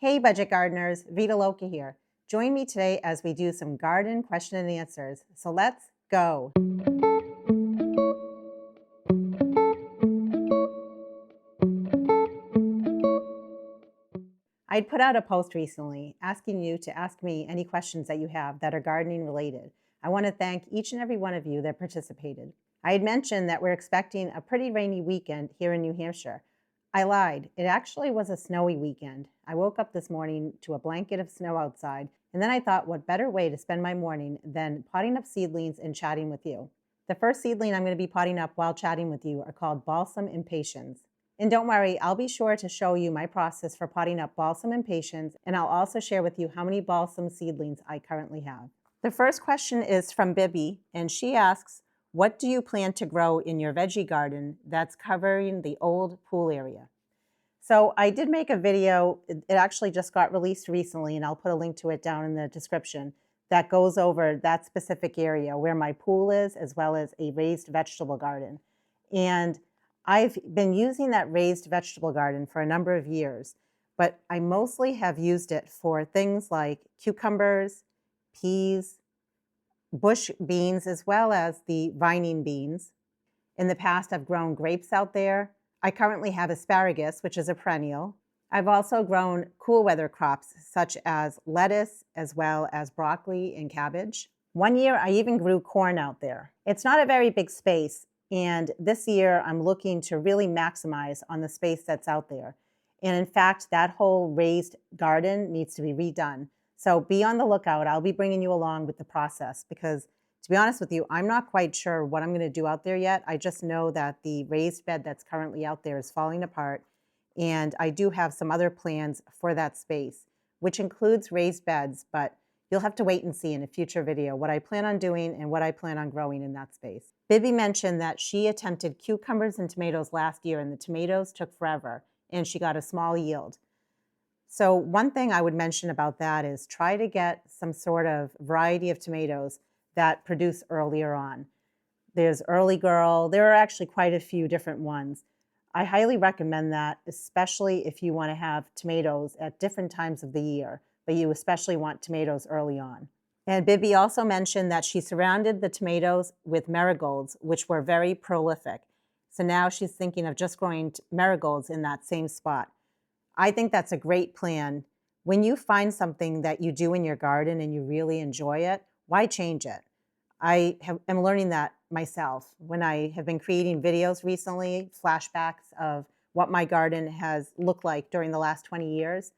Hey budget gardeners, Vita Loca here. Join me today as we do some garden question and answers. So let's go. I'd put out a post recently asking you to ask me any questions that you have that are gardening related. I want to thank each and every one of you that participated. I had mentioned that we're expecting a pretty rainy weekend here in New Hampshire. I lied. It actually was a snowy weekend. I woke up this morning to a blanket of snow outside, and then I thought, what better way to spend my morning than potting up seedlings and chatting with you? The first seedling I'm going to be potting up while chatting with you are called Balsam Impatiens. And don't worry, I'll be sure to show you my process for potting up Balsam Impatiens, and I'll also share with you how many balsam seedlings I currently have. The first question is from Bibby, and she asks, what do you plan to grow in your veggie garden that's covering the old pool area? So I did make a video, it actually just got released recently, and I'll put a link to it down in the description, that goes over that specific area where my pool is, as well as a raised vegetable garden. And I've been using that raised vegetable garden for a number of years, but I mostly have used it for things like cucumbers, peas, bush beans, as well as the vining beans. In the past, I've grown grapes out there. I currently have asparagus, which is a perennial. I've also grown cool weather crops such as lettuce, as well as broccoli and cabbage. One year, I even grew corn out there. It's not a very big space, and this year, I'm looking to really maximize on the space that's out there. And in fact, that whole raised garden needs to be redone. So be on the lookout. I'll be bringing you along with the process because, to be honest with you, I'm not quite sure what I'm going to do out there yet. I just know that the raised bed that's currently out there is falling apart, and I do have some other plans for that space, which includes raised beds, but you'll have to wait and see in a future video what I plan on doing and what I plan on growing in that space. Bibby mentioned that she attempted cucumbers and tomatoes last year, and the tomatoes took forever, and she got a small yield. So one thing I would mention about that is try to get some sort of variety of tomatoes that produce earlier on. There's Early Girl. There are actually quite a few different ones. I highly recommend that, especially if you want to have tomatoes at different times of the year, but you especially want tomatoes early on. And Bibby also mentioned that she surrounded the tomatoes with marigolds, which were very prolific. So now she's thinking of just growing marigolds in that same spot. I think that's a great plan. When you find something that you do in your garden and you really enjoy it, why change it? am learning that myself when I have been creating videos recently, flashbacks of what my garden has looked like during the last 20 years.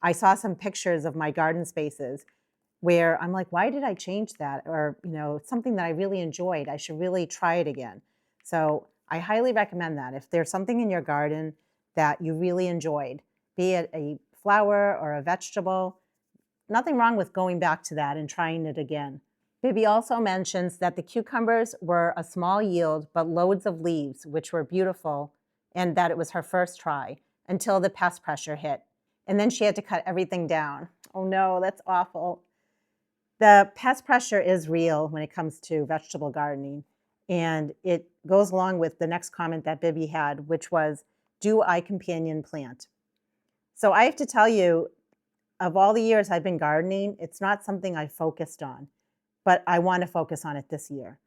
I saw some pictures of my garden spaces where I'm like, why did I change that? Or, it's something that I really enjoyed. I should really try it again. So I highly recommend that. If there's something in your garden that you really enjoyed, be it a flower or a vegetable, nothing wrong with going back to that and trying it again. Bibby also mentions that the cucumbers were a small yield, but loads of leaves, which were beautiful, and that it was her first try until the pest pressure hit. And then she had to cut everything down. Oh no, that's awful. The pest pressure is real when it comes to vegetable gardening. And it goes along with the next comment that Bibby had, which was, do I companion plant? So I have to tell you, of all the years I've been gardening, it's not something I focused on, but I want to focus on it this year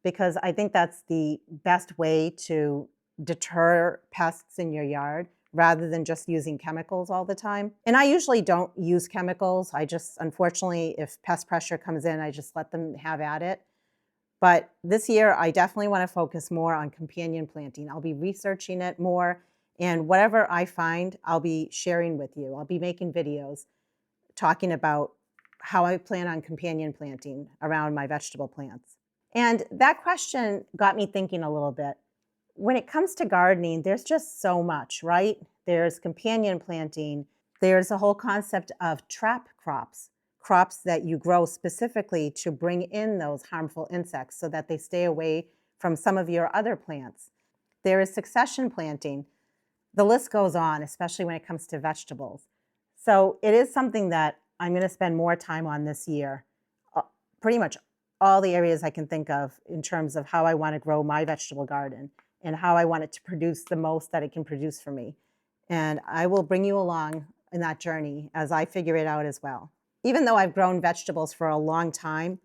because I think that's the best way to deter pests in your yard rather than just using chemicals all the time. And I usually don't use chemicals. I just, unfortunately, if pest pressure comes in, I just let them have at it. But this year, I definitely want to focus more on companion planting. I'll be researching it more, and whatever I find, I'll be sharing with you. I'll be making videos talking about how I plan on companion planting around my vegetable plants. And that question got me thinking a little bit. When it comes to gardening, there's just so much, right? There's companion planting. There's a whole concept of trap crops, crops that you grow specifically to bring in those harmful insects so that they stay away from some of your other plants. There is succession planting. The list goes on, especially when it comes to vegetables. So it is something that I'm going to spend more time on this year. Pretty much all the areas I can think of in terms of how I want to grow my vegetable garden and how I want it to produce the most that it can produce for me. And I will bring you along in that journey as I figure it out as well. Even though I've grown vegetables for a long time,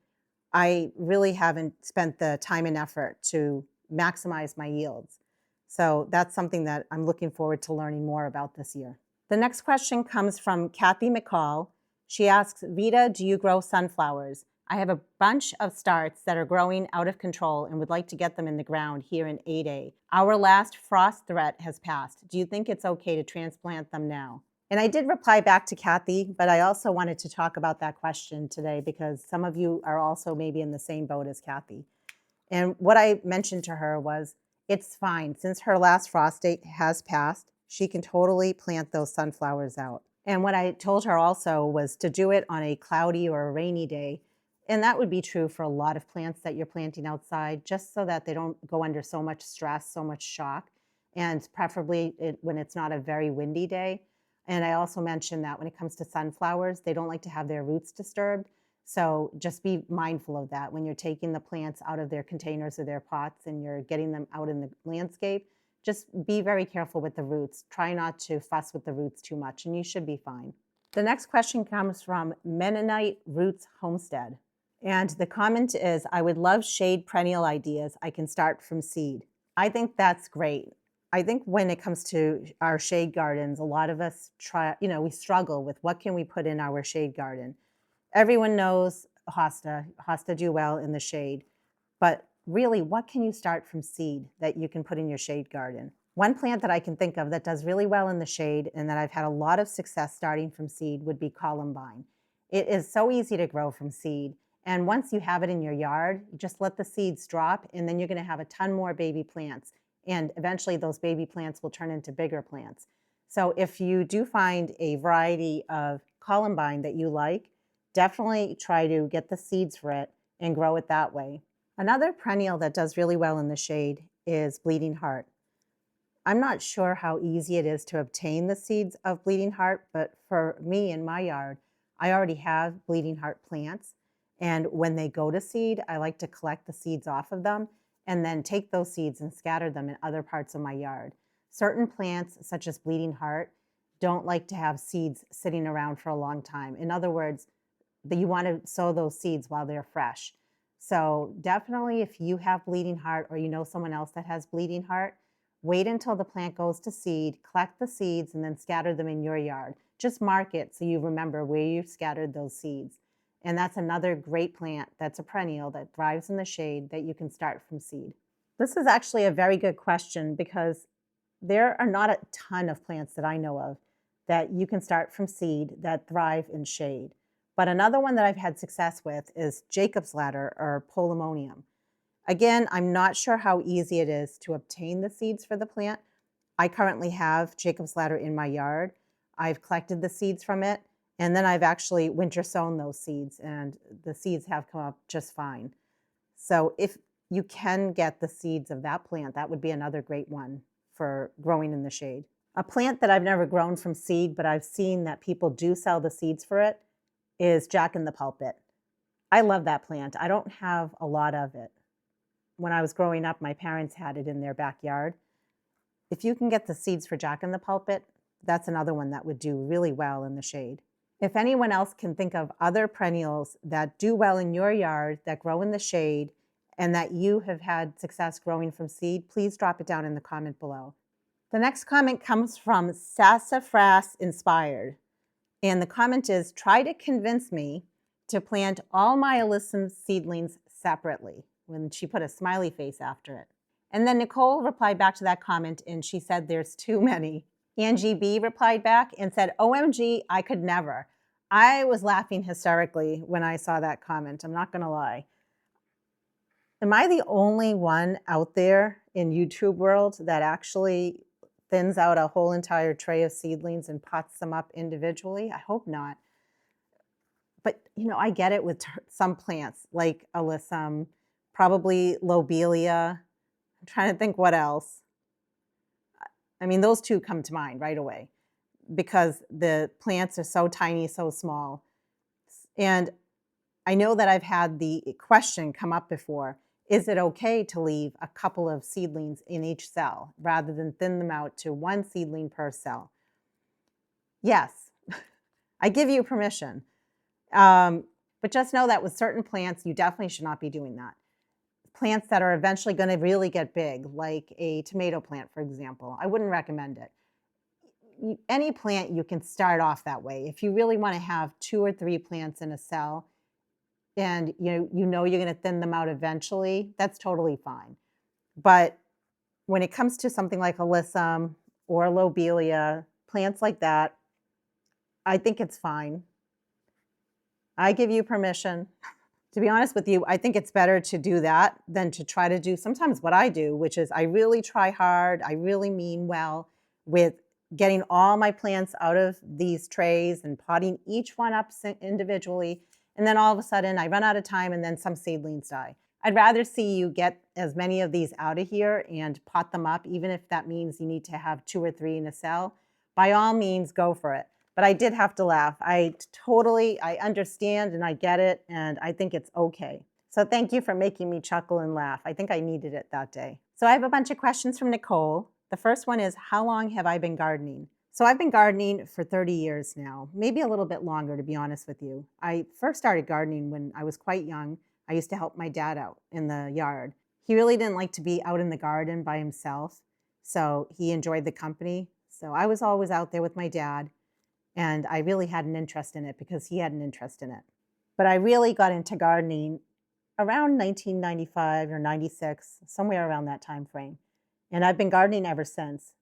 I really haven't spent the time and effort to maximize my yields. So that's something that I'm looking forward to learning more about this year. The next question comes from Kathy McCall. She asks, Vita, do you grow sunflowers? I have a bunch of starts that are growing out of control and would like to get them in the ground here in 8A. Our last frost threat has passed. Do you think it's okay to transplant them now? And I did reply back to Kathy, but I also wanted to talk about that question today because some of you are also maybe in the same boat as Kathy. And what I mentioned to her was, it's fine. Since her last frost date has passed, she can totally plant those sunflowers out. And what I told her also was to do it on a cloudy or a rainy day. And that would be true for a lot of plants that you're planting outside, just so that they don't go under so much stress, so much shock, and preferably when it's not a very windy day. And I also mentioned that when it comes to sunflowers, they don't like to have their roots disturbed. So just be mindful of that when you're taking the plants out of their containers or their pots and you're getting them out in the landscape. Just be very careful with the roots. Try not to fuss with the roots too much, and you should be fine. The next question comes from Mennonite Roots Homestead. And the comment is, I would love shade perennial ideas. I can start from seed. I think that's great. I think when it comes to our shade gardens, a lot of us we struggle with what can we put in our shade garden. Everyone knows hosta do well in the shade, but really, what can you start from seed that you can put in your shade garden? One plant that I can think of that does really well in the shade and that I've had a lot of success starting from seed would be columbine. It is so easy to grow from seed. And once you have it in your yard, you just let the seeds drop, and then you're going to have a ton more baby plants. And eventually those baby plants will turn into bigger plants. So if you do find a variety of columbine that you like, definitely try to get the seeds for it and grow it that way. Another perennial that does really well in the shade is bleeding heart. I'm not sure how easy it is to obtain the seeds of bleeding heart, but for me in my yard, I already have bleeding heart plants. And when they go to seed, I like to collect the seeds off of them and then take those seeds and scatter them in other parts of my yard. Certain plants, such as bleeding heart, don't like to have seeds sitting around for a long time. In other words, you want to sow those seeds while they're fresh. So definitely if you have bleeding heart or you know someone else that has bleeding heart, wait until the plant goes to seed, collect the seeds, and then scatter them in your yard. Just mark it so you remember where you scattered those seeds. And that's another great plant that's a perennial that thrives in the shade that you can start from seed. This is actually a very good question because there are not a ton of plants that I know of that you can start from seed that thrive in shade. But another one that I've had success with is Jacob's ladder or polemonium. Again, I'm not sure how easy it is to obtain the seeds for the plant. I currently have Jacob's ladder in my yard. I've collected the seeds from it, and then I've actually winter sown those seeds, and the seeds have come up just fine. So if you can get the seeds of that plant, that would be another great one for growing in the shade. A plant that I've never grown from seed, but I've seen that people do sell the seeds for it, is Jack in the Pulpit. I love that plant. I don't have a lot of it. When I was growing up, my parents had it in their backyard. If you can get the seeds for Jack in the Pulpit, that's another one that would do really well in the shade. If anyone else can think of other perennials that do well in your yard, that grow in the shade, and that you have had success growing from seed, please drop it down in the comment below. The next comment comes from Sassafras Inspired. And the comment is, try to convince me to plant all my alyssum seedlings separately, when she put a smiley face after it. And then Nicole replied back to that comment and she said there's too many. Angie B replied back and said, OMG, I could never. I was laughing hysterically when I saw that comment. I'm not going to lie. Am I the only one out there in YouTube world that actually thins out a whole entire tray of seedlings and pots them up individually? I hope not. But, I get it with some plants like alyssum, probably lobelia. I'm trying to think what else. I mean, those two come to mind right away because the plants are so tiny, so small. And I know that I've had the question come up before, is it okay to leave a couple of seedlings in each cell rather than thin them out to one seedling per cell? Yes, I give you permission. But just know that with certain plants, you definitely should not be doing that. Plants that are eventually going to really get big, like a tomato plant, for example, I wouldn't recommend it. Any plant you can start off that way. If you really want to have 2 or 3 plants in a cell and you know you're going to thin them out eventually, that's totally fine. But when it comes to something like alyssum or lobelia, plants like that, I think it's fine. I give you permission. To be honest with you, I think it's better to do that than to try to do sometimes what I do, which is I really try hard, I really mean well with getting all my plants out of these trays and potting each one up individually, and then all of a sudden I run out of time and then some seedlings die. I'd rather see you get as many of these out of here and pot them up, even if that means you need to have 2 or 3 in a cell. By all means, go for it. But I did have to laugh. I understand and I get it, and I think it's okay. So thank you for making me chuckle and laugh. I think I needed it that day. So I have a bunch of questions from Nicole. The first one is, how long have I been gardening? So I've been gardening for 30 years now, maybe a little bit longer, to be honest with you. I first started gardening when I was quite young. I used to help my dad out in the yard. He really didn't like to be out in the garden by himself, so he enjoyed the company. So I was always out there with my dad. And I really had an interest in it because he had an interest in it. But I really got into gardening around 1995 or 96, somewhere around that time frame. And I've been gardening ever since.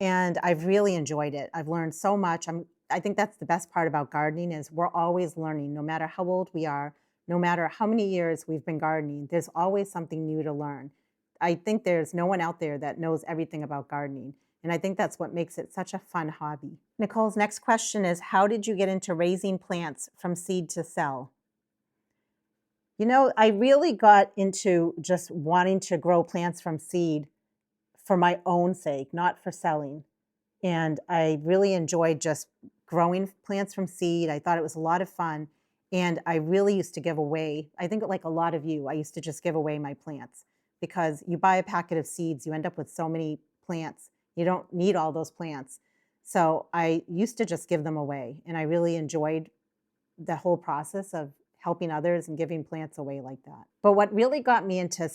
And I've really enjoyed it. I've learned so much. I think that's the best part about gardening is we're always learning, no matter how old we are, no matter how many years we've been gardening, there's always something new to learn. I think there's no one out there that knows everything about gardening. And I think that's what makes it such a fun hobby. Nicole's next question is, how did you get into raising plants from seed to sell? I really got into just wanting to grow plants from seed for my own sake, not for selling. And I really enjoyed just growing plants from seed. I thought it was a lot of fun. And I really used to give away, I think like a lot of you, I used to just give away my plants because you buy a packet of seeds, you end up with so many plants. You don't need all those plants. So I used to just give them away. And I really enjoyed the whole process of helping others and giving plants away like that. But what really got me into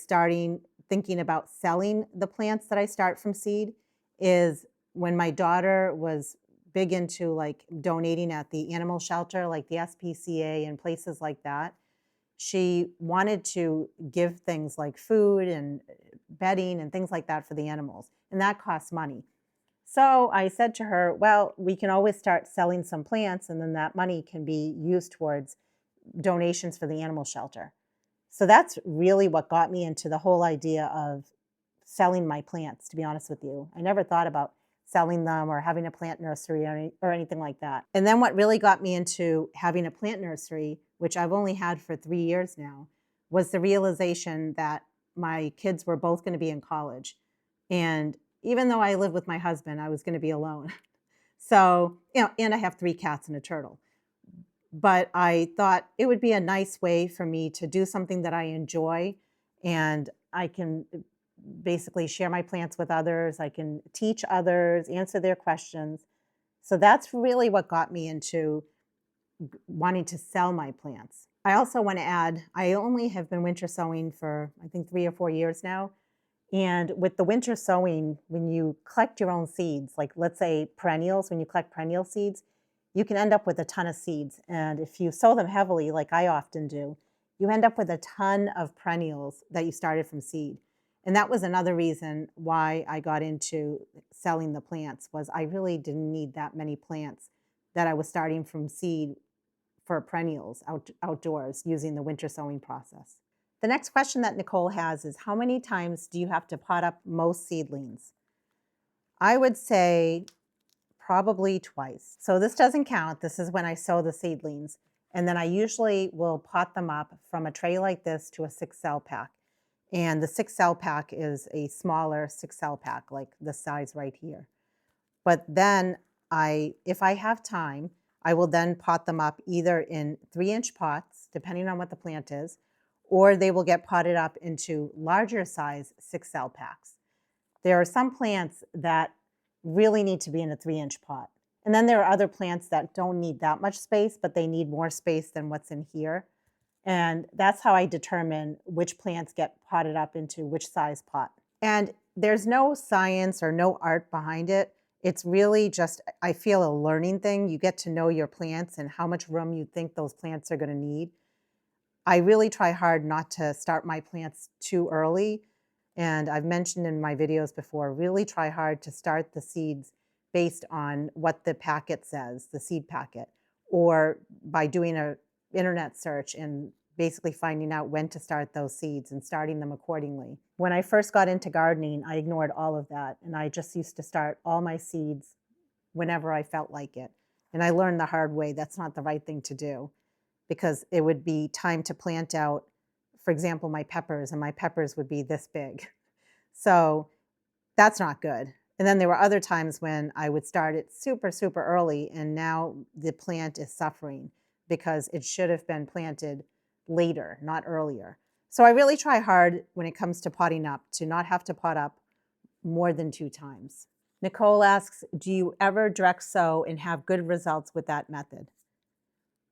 thinking about selling the plants that I start from seed is when my daughter was big into like donating at the animal shelter, like the SPCA and places like that. She wanted to give things like food and bedding and things like that for the animals, and that costs money. So I said to her, well, we can always start selling some plants, and then that money can be used towards donations for the animal shelter. So that's really what got me into the whole idea of selling my plants, to be honest with you. I never thought about selling them or having a plant nursery or anything like that. And then what really got me into having a plant nursery, which I've only had for 3 years now, was the realization that my kids were both going to be in college. And even though I live with my husband, I was going to be alone. So, and I have 3 cats and a turtle. But I thought it would be a nice way for me to do something that I enjoy, and I can basically share my plants with others. I can teach others, answer their questions. So that's really what got me into wanting to sell my plants. I also want to add, I only have been winter sowing for, I think, 3 or 4 years now. And with the winter sowing, when you collect your own seeds, like let's say perennials, when you collect perennial seeds, you can end up with a ton of seeds. And if you sow them heavily, like I often do, you end up with a ton of perennials that you started from seed. And that was another reason why I got into selling the plants, was I really didn't need that many plants that I was starting from seed for perennials outdoors using the winter sowing process. The next question that Nicole has is, how many times do you have to pot up most seedlings? I would say probably twice. So this doesn't count. This is when I sow the seedlings. And then I usually will pot them up from a tray like this to a 6-cell pack. And the 6-cell pack is a smaller 6-cell pack, like the size right here. But then if I have time, I will then pot them up either in 3-inch pots, depending on what the plant is, or they will get potted up into larger size 6-cell packs. There are some plants that really need to be in a 3-inch pot. And then there are other plants that don't need that much space, but they need more space than what's in here. And that's how I determine which plants get potted up into which size pot. And there's no science or no art behind it. It's really just, I feel, a learning thing. You get to know your plants and how much room you think those plants are going to need. I really try hard not to start my plants too early. And I've mentioned in my videos before, really try hard to start the seeds based on what the packet says, the seed packet, or by doing an internet search and basically finding out when to start those seeds and starting them accordingly. When I first got into gardening, I ignored all of that, and I just used to start all my seeds whenever I felt like it. And I learned the hard way that's not the right thing to do, because it would be time to plant out, for example, my peppers, and my peppers would be this big. So that's not good. And then there were other times when I would start it super, super early, and now the plant is suffering because it should have been planted later, not earlier. So I really try hard when it comes to potting up to not have to pot up more than 2 times. Nicole asks, do you ever direct sow and have good results with that method?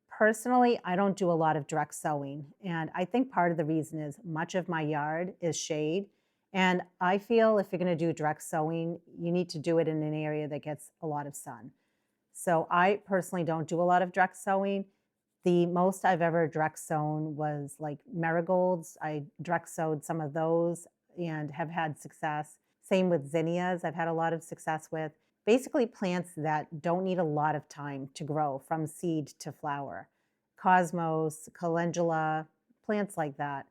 Personally, I don't do a lot of direct sowing, and I think part of the reason is much of my yard is shade, and I feel if you're going to do direct sowing, you need to do it in an area that gets a lot of sun. So I personally don't do a lot of direct sowing. The most I've ever direct sown was like marigolds. I direct sowed some of those and have had success. Same with zinnias, I've had a lot of success with. Basically, plants that don't need a lot of time to grow from seed to flower. Cosmos, calendula, plants like that.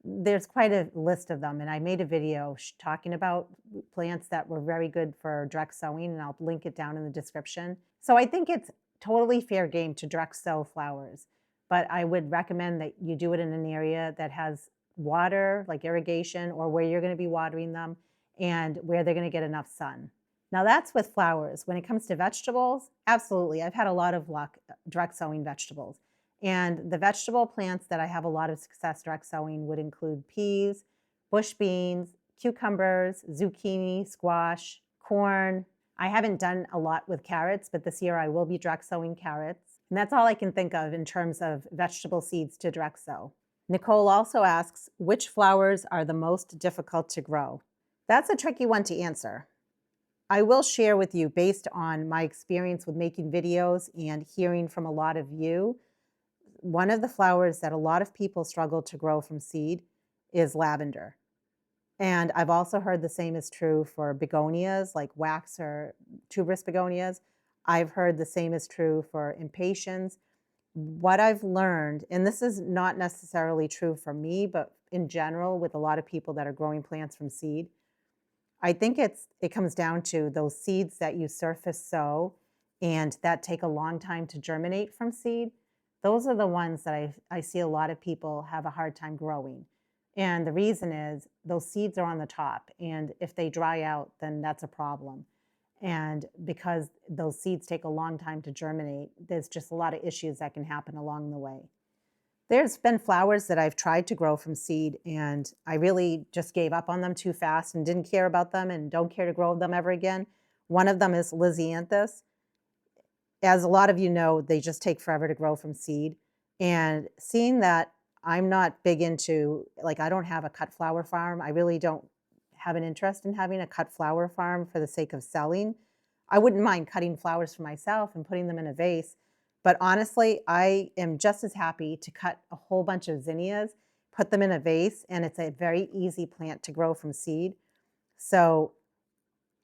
There's quite a list of them, and I made a video talking about plants that were very good for direct sowing, and I'll link it down in the description. So I think it's totally fair game to direct sow flowers, but I would recommend that you do it in an area that has water, like irrigation, or where you're going to be watering them, and where they're going to get enough sun. Now that's with flowers. When it comes to vegetables, absolutely. I've had a lot of luck direct sowing vegetables. And the vegetable plants that I have a lot of success direct sowing would include peas, bush beans, cucumbers, zucchini, squash, corn. I haven't done a lot with carrots, but this year I will be direct sowing carrots. And that's all I can think of in terms of vegetable seeds to direct sow. Nicole also asks, which flowers are the most difficult to grow? That's a tricky one to answer. I will share with you, based on my experience with making videos and hearing from a lot of you, one of the flowers that a lot of people struggle to grow from seed is lavender. And I've also heard the same is true for begonias, like wax or tuberous begonias. I've heard the same is true for impatiens. What I've learned, and this is not necessarily true for me, but in general with a lot of people that are growing plants from seed, I think it comes down to those seeds that you surface sow and that take a long time to germinate from seed. Those are the ones that I see a lot of people have a hard time growing. And the reason is those seeds are on the top, and if they dry out, then that's a problem. And because those seeds take a long time to germinate, there's just a lot of issues that can happen along the way. There's been flowers that I've tried to grow from seed, and I really just gave up on them too fast and didn't care about them and don't care to grow them ever again. One of them is Lysianthus. As a lot of you know, they just take forever to grow from seed. And seeing that I'm not big into, like, I don't have a cut flower farm. I really don't have an interest in having a cut flower farm for the sake of selling. I wouldn't mind cutting flowers for myself and putting them in a vase. But honestly, I am just as happy to cut a whole bunch of zinnias, put them in a vase, and it's a very easy plant to grow from seed. So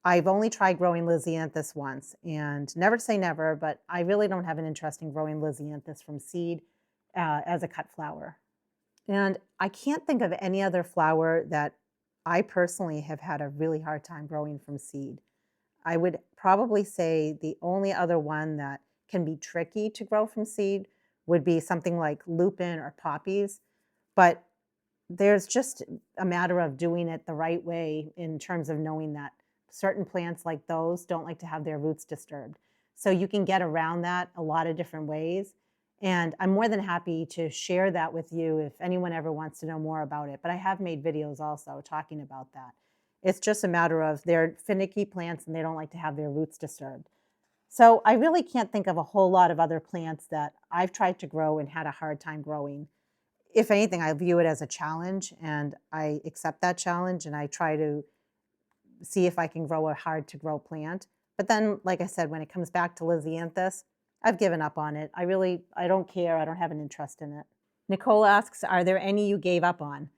I've only tried growing Lysianthus once, and never say never, but I really don't have an interest in growing Lysianthus from seed as a cut flower. And I can't think of any other flower that I personally have had a really hard time growing from seed. I would probably say the only other one that can be tricky to grow from seed would be something like lupin or poppies. But there's just a matter of doing it the right way in terms of knowing that certain plants like those don't like to have their roots disturbed. So you can get around that a lot of different ways. And I'm more than happy to share that with you if anyone ever wants to know more about it. But I have made videos also talking about that. It's just a matter of they're finicky plants and they don't like to have their roots disturbed. So I really can't think of a whole lot of other plants that I've tried to grow and had a hard time growing. If anything, I view it as a challenge and I accept that challenge and I try to see if I can grow a hard to grow plant. But then, like I said, when it comes back to Lysianthus, I've given up on it. I don't care. I don't have an interest in it. Nicole asks, are there any you gave up on?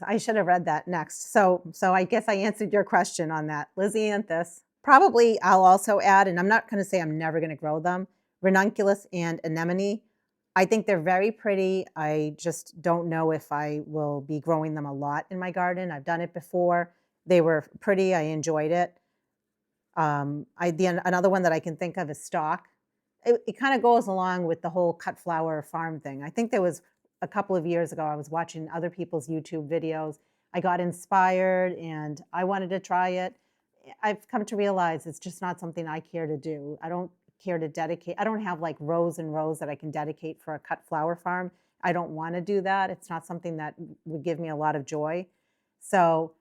I should have read that next. So I guess I answered your question on that. Lysianthus. Probably I'll also add, and I'm not going to say I'm never going to grow them, ranunculus and anemone. I think they're very pretty. I just don't know if I will be growing them a lot in my garden. I've done it before. They were pretty. I enjoyed it. Another one that I can think of is stock. It kind of goes along with the whole cut flower farm thing. I think there was a couple of years ago, I was watching other people's YouTube videos. I got inspired and I wanted to try it. I've come to realize it's just not something I care to do. I don't care to dedicate. I don't have like rows and rows that I can dedicate for a cut flower farm. I don't want to do that. It's not something that would give me a lot of joy. So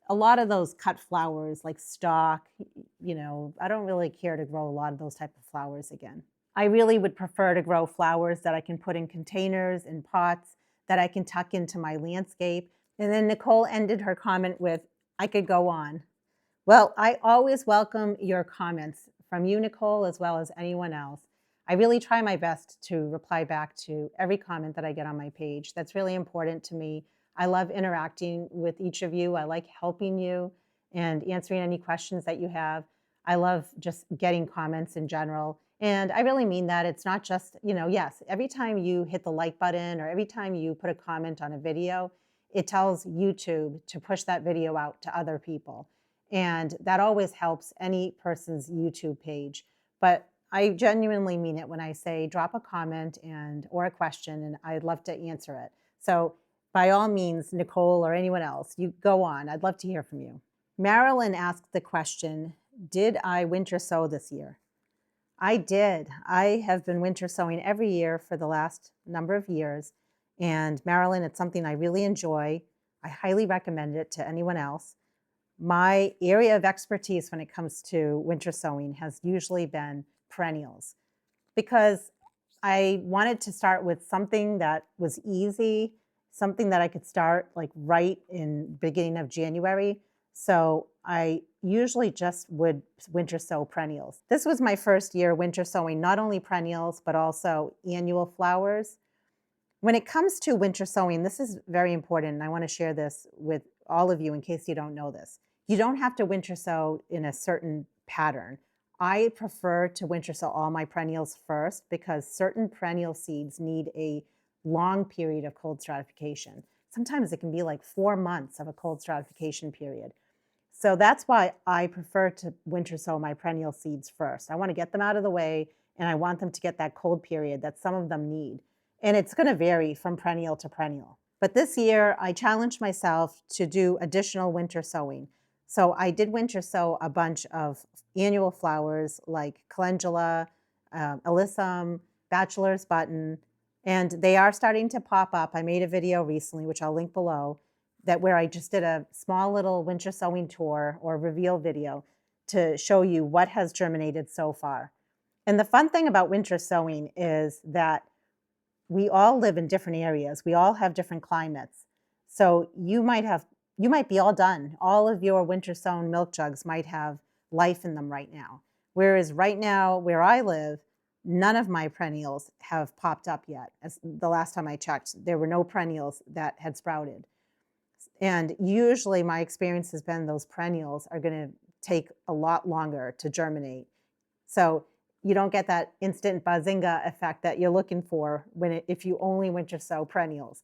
a lot of those cut flowers like stock, I don't really care to grow a lot of those type of flowers again. I really would prefer to grow flowers that I can put in containers and pots that I can tuck into my landscape. And then Nicole ended her comment with, I could go on. Well, I always welcome your comments from you, Nicole, as well as anyone else. I really try my best to reply back to every comment that I get on my page. That's really important to me. I love interacting with each of you. I like helping you and answering any questions that you have. I love just getting comments in general. And I really mean that. It's not just, yes, every time you hit the like button or every time you put a comment on a video, it tells YouTube to push that video out to other people. And that always helps any person's YouTube page. But I genuinely mean it when I say drop a comment or a question, and I'd love to answer it. So by all means, Nicole or anyone else, you go on. I'd love to hear from you. Marilyn asked the question, did I winter sow this year? I did. I have been winter sowing every year for the last number of years. And Marilyn, it's something I really enjoy. I highly recommend it to anyone else. My area of expertise when it comes to winter sowing has usually been perennials because I wanted to start with something that was easy, something that I could start like right in beginning of January. So I usually just would winter sow perennials. This was my first year winter sowing not only perennials, but also annual flowers. When it comes to winter sowing, this is very important, and I want to share this with all of you in case you don't know this. You don't have to winter sow in a certain pattern. I prefer to winter sow all my perennials first because certain perennial seeds need a long period of cold stratification. Sometimes it can be like 4 months of a cold stratification period. So that's why I prefer to winter sow my perennial seeds first. I want to get them out of the way, and I want them to get that cold period that some of them need. And it's going to vary from perennial to perennial. But this year, I challenged myself to do additional winter sowing. So I did winter sow a bunch of annual flowers like calendula, alyssum, bachelor's button, and they are starting to pop up. I made a video recently, which I'll link below, where I just did a small little winter sowing tour or reveal video to show you what has germinated so far. And the fun thing about winter sowing is that we all live in different areas. We all have different climates. So you might be all done. All of your winter sown milk jugs might have life in them right now. Whereas right now where I live, none of my perennials have popped up yet. As the last time I checked, there were no perennials that had sprouted. And usually my experience has been those perennials are going to take a lot longer to germinate. So you don't get that instant bazinga effect that you're looking for if you only winter sow perennials.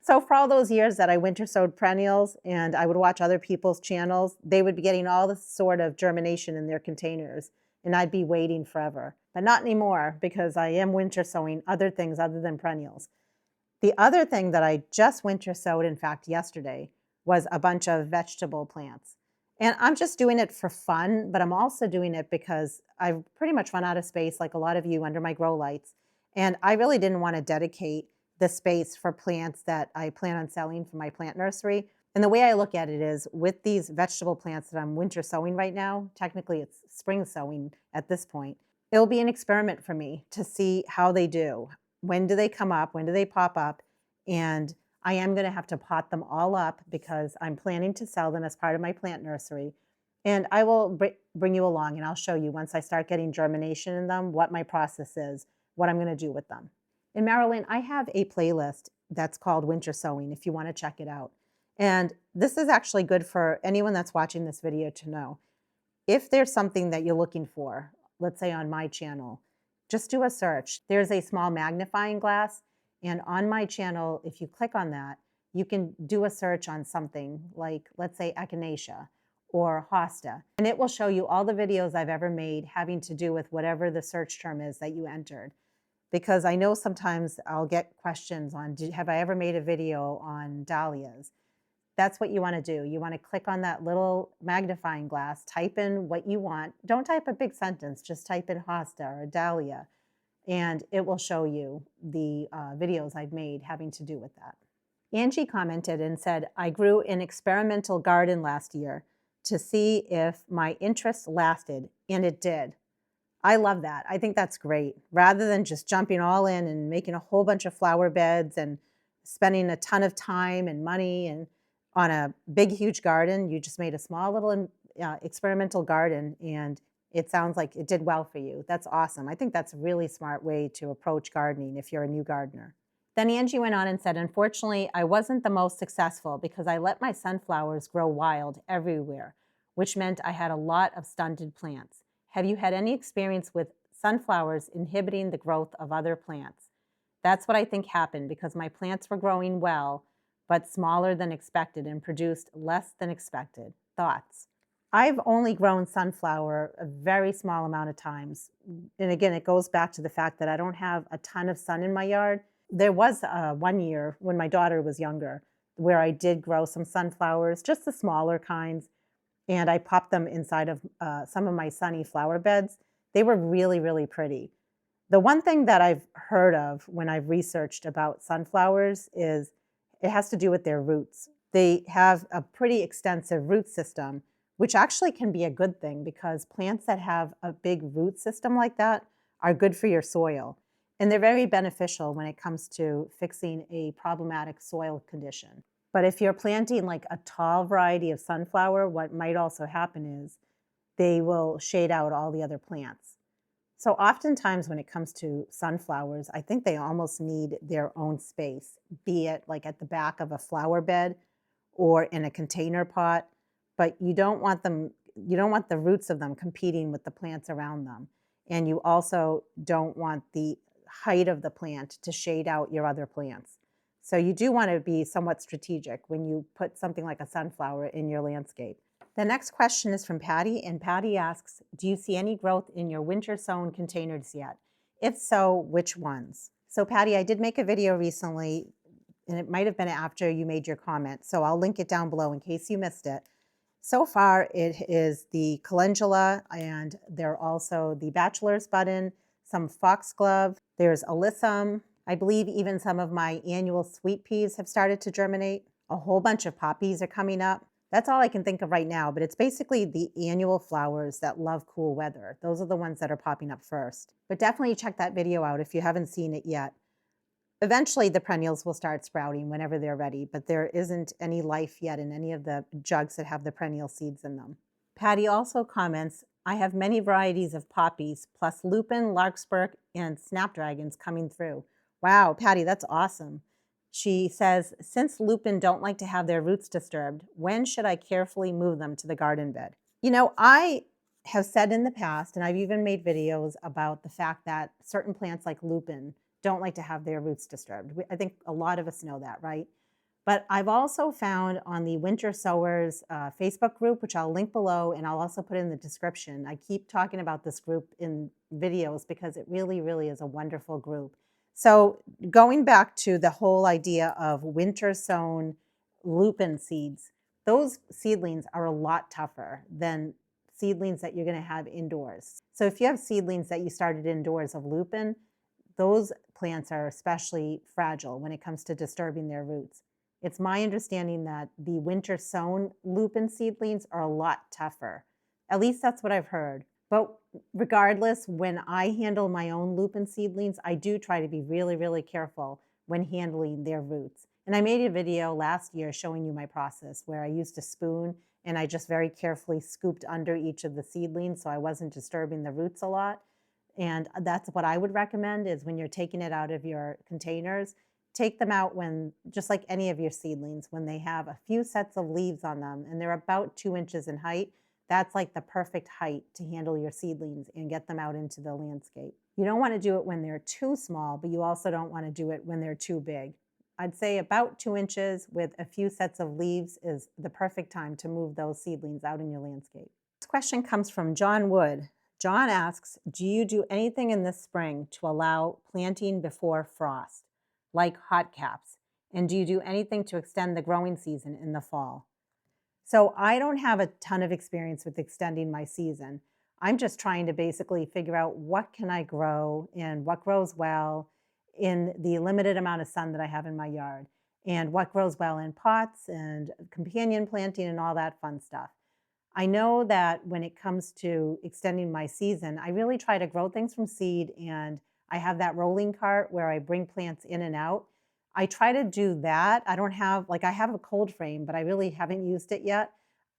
So for all those years that I winter sowed perennials and I would watch other people's channels, they would be getting all this sort of germination in their containers and I'd be waiting forever. But not anymore because I am winter sowing other things other than perennials. The other thing that I just winter sowed, in fact, yesterday, was a bunch of vegetable plants. And I'm just doing it for fun, but I'm also doing it because I've pretty much run out of space, like a lot of you, under my grow lights. And I really didn't want to dedicate the space for plants that I plan on selling from my plant nursery. And the way I look at it is with these vegetable plants that I'm winter sowing right now, technically it's spring sowing at this point, It'll be an experiment for me to see how they do. When do they come up? When do they pop up? And I am going to have to pot them all up because I'm planning to sell them as part of my plant nursery. And I will bring you along and I'll show you once I start getting germination in them, what my process is, what I'm going to do with them. In Maryland, I have a playlist that's called Winter Sowing if you want to check it out. And this is actually good for anyone that's watching this video to know. If there's something that you're looking for, let's say on my channel, just do a search. There's a small magnifying glass, and on my channel, if you click on that, you can do a search on something like, let's say, echinacea or hosta, and it will show you all the videos I've ever made having to do with whatever the search term is that you entered. Because I know sometimes I'll get questions on, have I ever made a video on dahlias? That's what you want to do. You want to click on that little magnifying glass, type in what you want. Don't type a big sentence, just type in hosta or dahlia, and it will show you the videos I've made having to do with that. Angie commented and said, I grew an experimental garden last year to see if my interest lasted, and it did. I love that. I think that's great. Rather than just jumping all in and making a whole bunch of flower beds and spending a ton of time and money and on a big, huge garden, you just made a small little experimental garden, and it sounds like it did well for you. That's awesome. I think that's a really smart way to approach gardening if you're a new gardener. Then Angie went on and said, unfortunately, I wasn't the most successful because I let my sunflowers grow wild everywhere, which meant I had a lot of stunted plants. Have you had any experience with sunflowers inhibiting the growth of other plants? That's what I think happened because my plants were growing well, but smaller than expected and produced less than expected. Thoughts? I've only grown sunflower a very small amount of times. And again, it goes back to the fact that I don't have a ton of sun in my yard. There was one year when my daughter was younger where I did grow some sunflowers, just the smaller kinds, and I popped them inside of some of my sunny flower beds. They were really, really pretty. The one thing that I've heard of when I've researched about sunflowers is it has to do with their roots. They have a pretty extensive root system, which actually can be a good thing because plants that have a big root system like that are good for your soil. And they're very beneficial when it comes to fixing a problematic soil condition. But if you're planting like a tall variety of sunflower, what might also happen is they will shade out all the other plants. So oftentimes when it comes to sunflowers, I think they almost need their own space, be it like at the back of a flower bed or in a container pot, but you don't want the roots of them competing with the plants around them. And you also don't want the height of the plant to shade out your other plants. So you do want to be somewhat strategic when you put something like a sunflower in your landscape. The next question is from Patty, and Patty asks, do you see any growth in your winter sown containers yet? If so, which ones? So Patty, I did make a video recently, and it might have been after you made your comment, so I'll link it down below in case you missed it. So far, it is the calendula, and there are also the bachelor's button, some foxglove, there's alyssum. I believe even some of my annual sweet peas have started to germinate. A whole bunch of poppies are coming up. That's all I can think of right now, but it's basically the annual flowers that love cool weather. Those are the ones that are popping up first. But definitely check that video out if you haven't seen it yet. Eventually, the perennials will start sprouting whenever they're ready, but there isn't any life yet in any of the jugs that have the perennial seeds in them. Patty also comments, I have many varieties of poppies, plus lupin, larkspur, and snapdragons coming through. Wow, Patty, that's awesome. She says, since lupin don't like to have their roots disturbed, when should I carefully move them to the garden bed? You know, I have said in the past, and I've even made videos about the fact that certain plants like lupin don't like to have their roots disturbed. I think a lot of us know that, right? But I've also found on the Winter Sowers Facebook group, which I'll link below, and I'll also put in the description. I keep talking about this group in videos because it really, really is a wonderful group. So going back to the whole idea of winter sown lupin seeds, those seedlings are a lot tougher than seedlings that you're going to have indoors. So if you have seedlings that you started indoors of lupin, those plants are especially fragile when it comes to disturbing their roots. It's my understanding that the winter sown lupin seedlings are a lot tougher. At least that's what I've heard. But Regardless, when I handle my own lupin seedlings, I do try to be really, really careful when handling their roots. And I made a video last year showing you my process where I used a spoon and I just very carefully scooped under each of the seedlings so I wasn't disturbing the roots a lot. And that's what I would recommend is when you're taking it out of your containers, take them out when, just like any of your seedlings, when they have a few sets of leaves on them and they're about 2 inches in height. That's like the perfect height to handle your seedlings and get them out into the landscape. You don't want to do it when they're too small, but you also don't want to do it when they're too big. I'd say about 2 inches with a few sets of leaves is the perfect time to move those seedlings out in your landscape. This question comes from John Wood. John asks, do you do anything in the spring to allow planting before frost, like hot caps? And do you do anything to extend the growing season in the fall? So I don't have a ton of experience with extending my season. I'm just trying to basically figure out what can I grow and what grows well in the limited amount of sun that I have in my yard and what grows well in pots and companion planting and all that fun stuff. I know that when it comes to extending my season, I really try to grow things from seed, and I have that rolling cart where I bring plants in and out. I try to do that. I don't have, like, I have a cold frame, but I really haven't used it yet.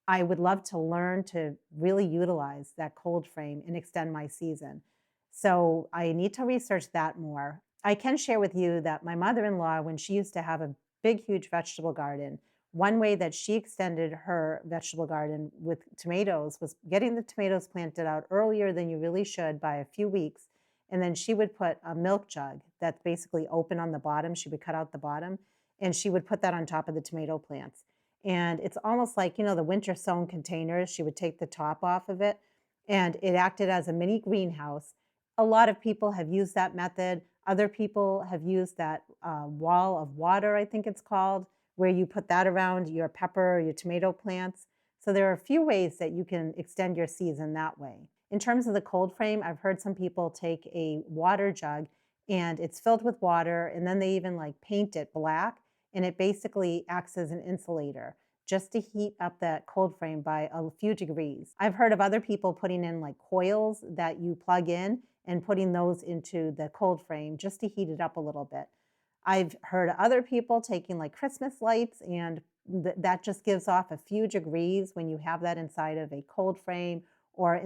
I would love to learn to really utilize that cold frame and extend my season. So I need to research that more. I can share with you that my mother in law, when she used to have a big, huge vegetable garden, one way that she extended her vegetable garden with tomatoes was getting the tomatoes planted out earlier than you really should by a few weeks. And then she would put a milk jug that's basically open on the bottom. She would cut out the bottom and she would put that on top of the tomato plants. And it's almost like, the winter sown containers. She would take the top off of it and it acted as a mini greenhouse. A lot of people have used that method. Other people have used that wall of water, I think it's called, where you put that around your pepper or your tomato plants. So there are a few ways that you can extend your season that way. In terms of the cold frame, I've heard some people take a water jug and it's filled with water and then they even like paint it black and it basically acts as an insulator just to heat up that cold frame by a few degrees. I've heard of other people putting in like coils that you plug in and putting those into the cold frame just to heat it up a little bit. I've heard other people taking like Christmas lights and that just gives off a few degrees when you have that inside of a cold frame or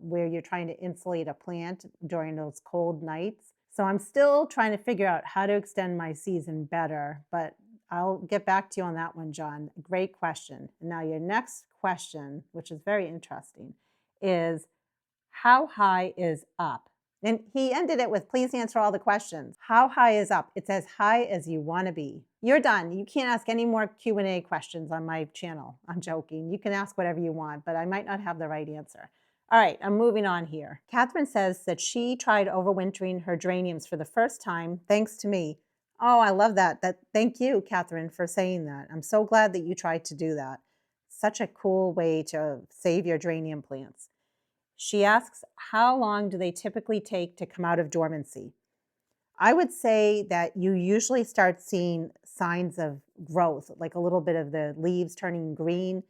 where you're trying to insulate a plant during those cold nights. So I'm still trying to figure out how to extend my season better, but I'll get back to you on that one, John. Great question. Now your next question, which is very interesting, is how high is up? And he ended it with, please answer all the questions. How high is up? It's as high as you want to be. You're done. You can't ask any more Q&A questions on my channel. I'm joking. You can ask whatever you want, but I might not have the right answer. All right, I'm moving on here. Catherine says that she tried overwintering her geraniums for the first time, thanks to me. Oh, I love that. Thank you, Catherine, for saying that. I'm so glad that you tried to do that. Such a cool way to save your geranium plants. She asks, how long do they typically take to come out of dormancy? I would say that you usually start seeing signs of growth, like a little bit of the leaves turning green,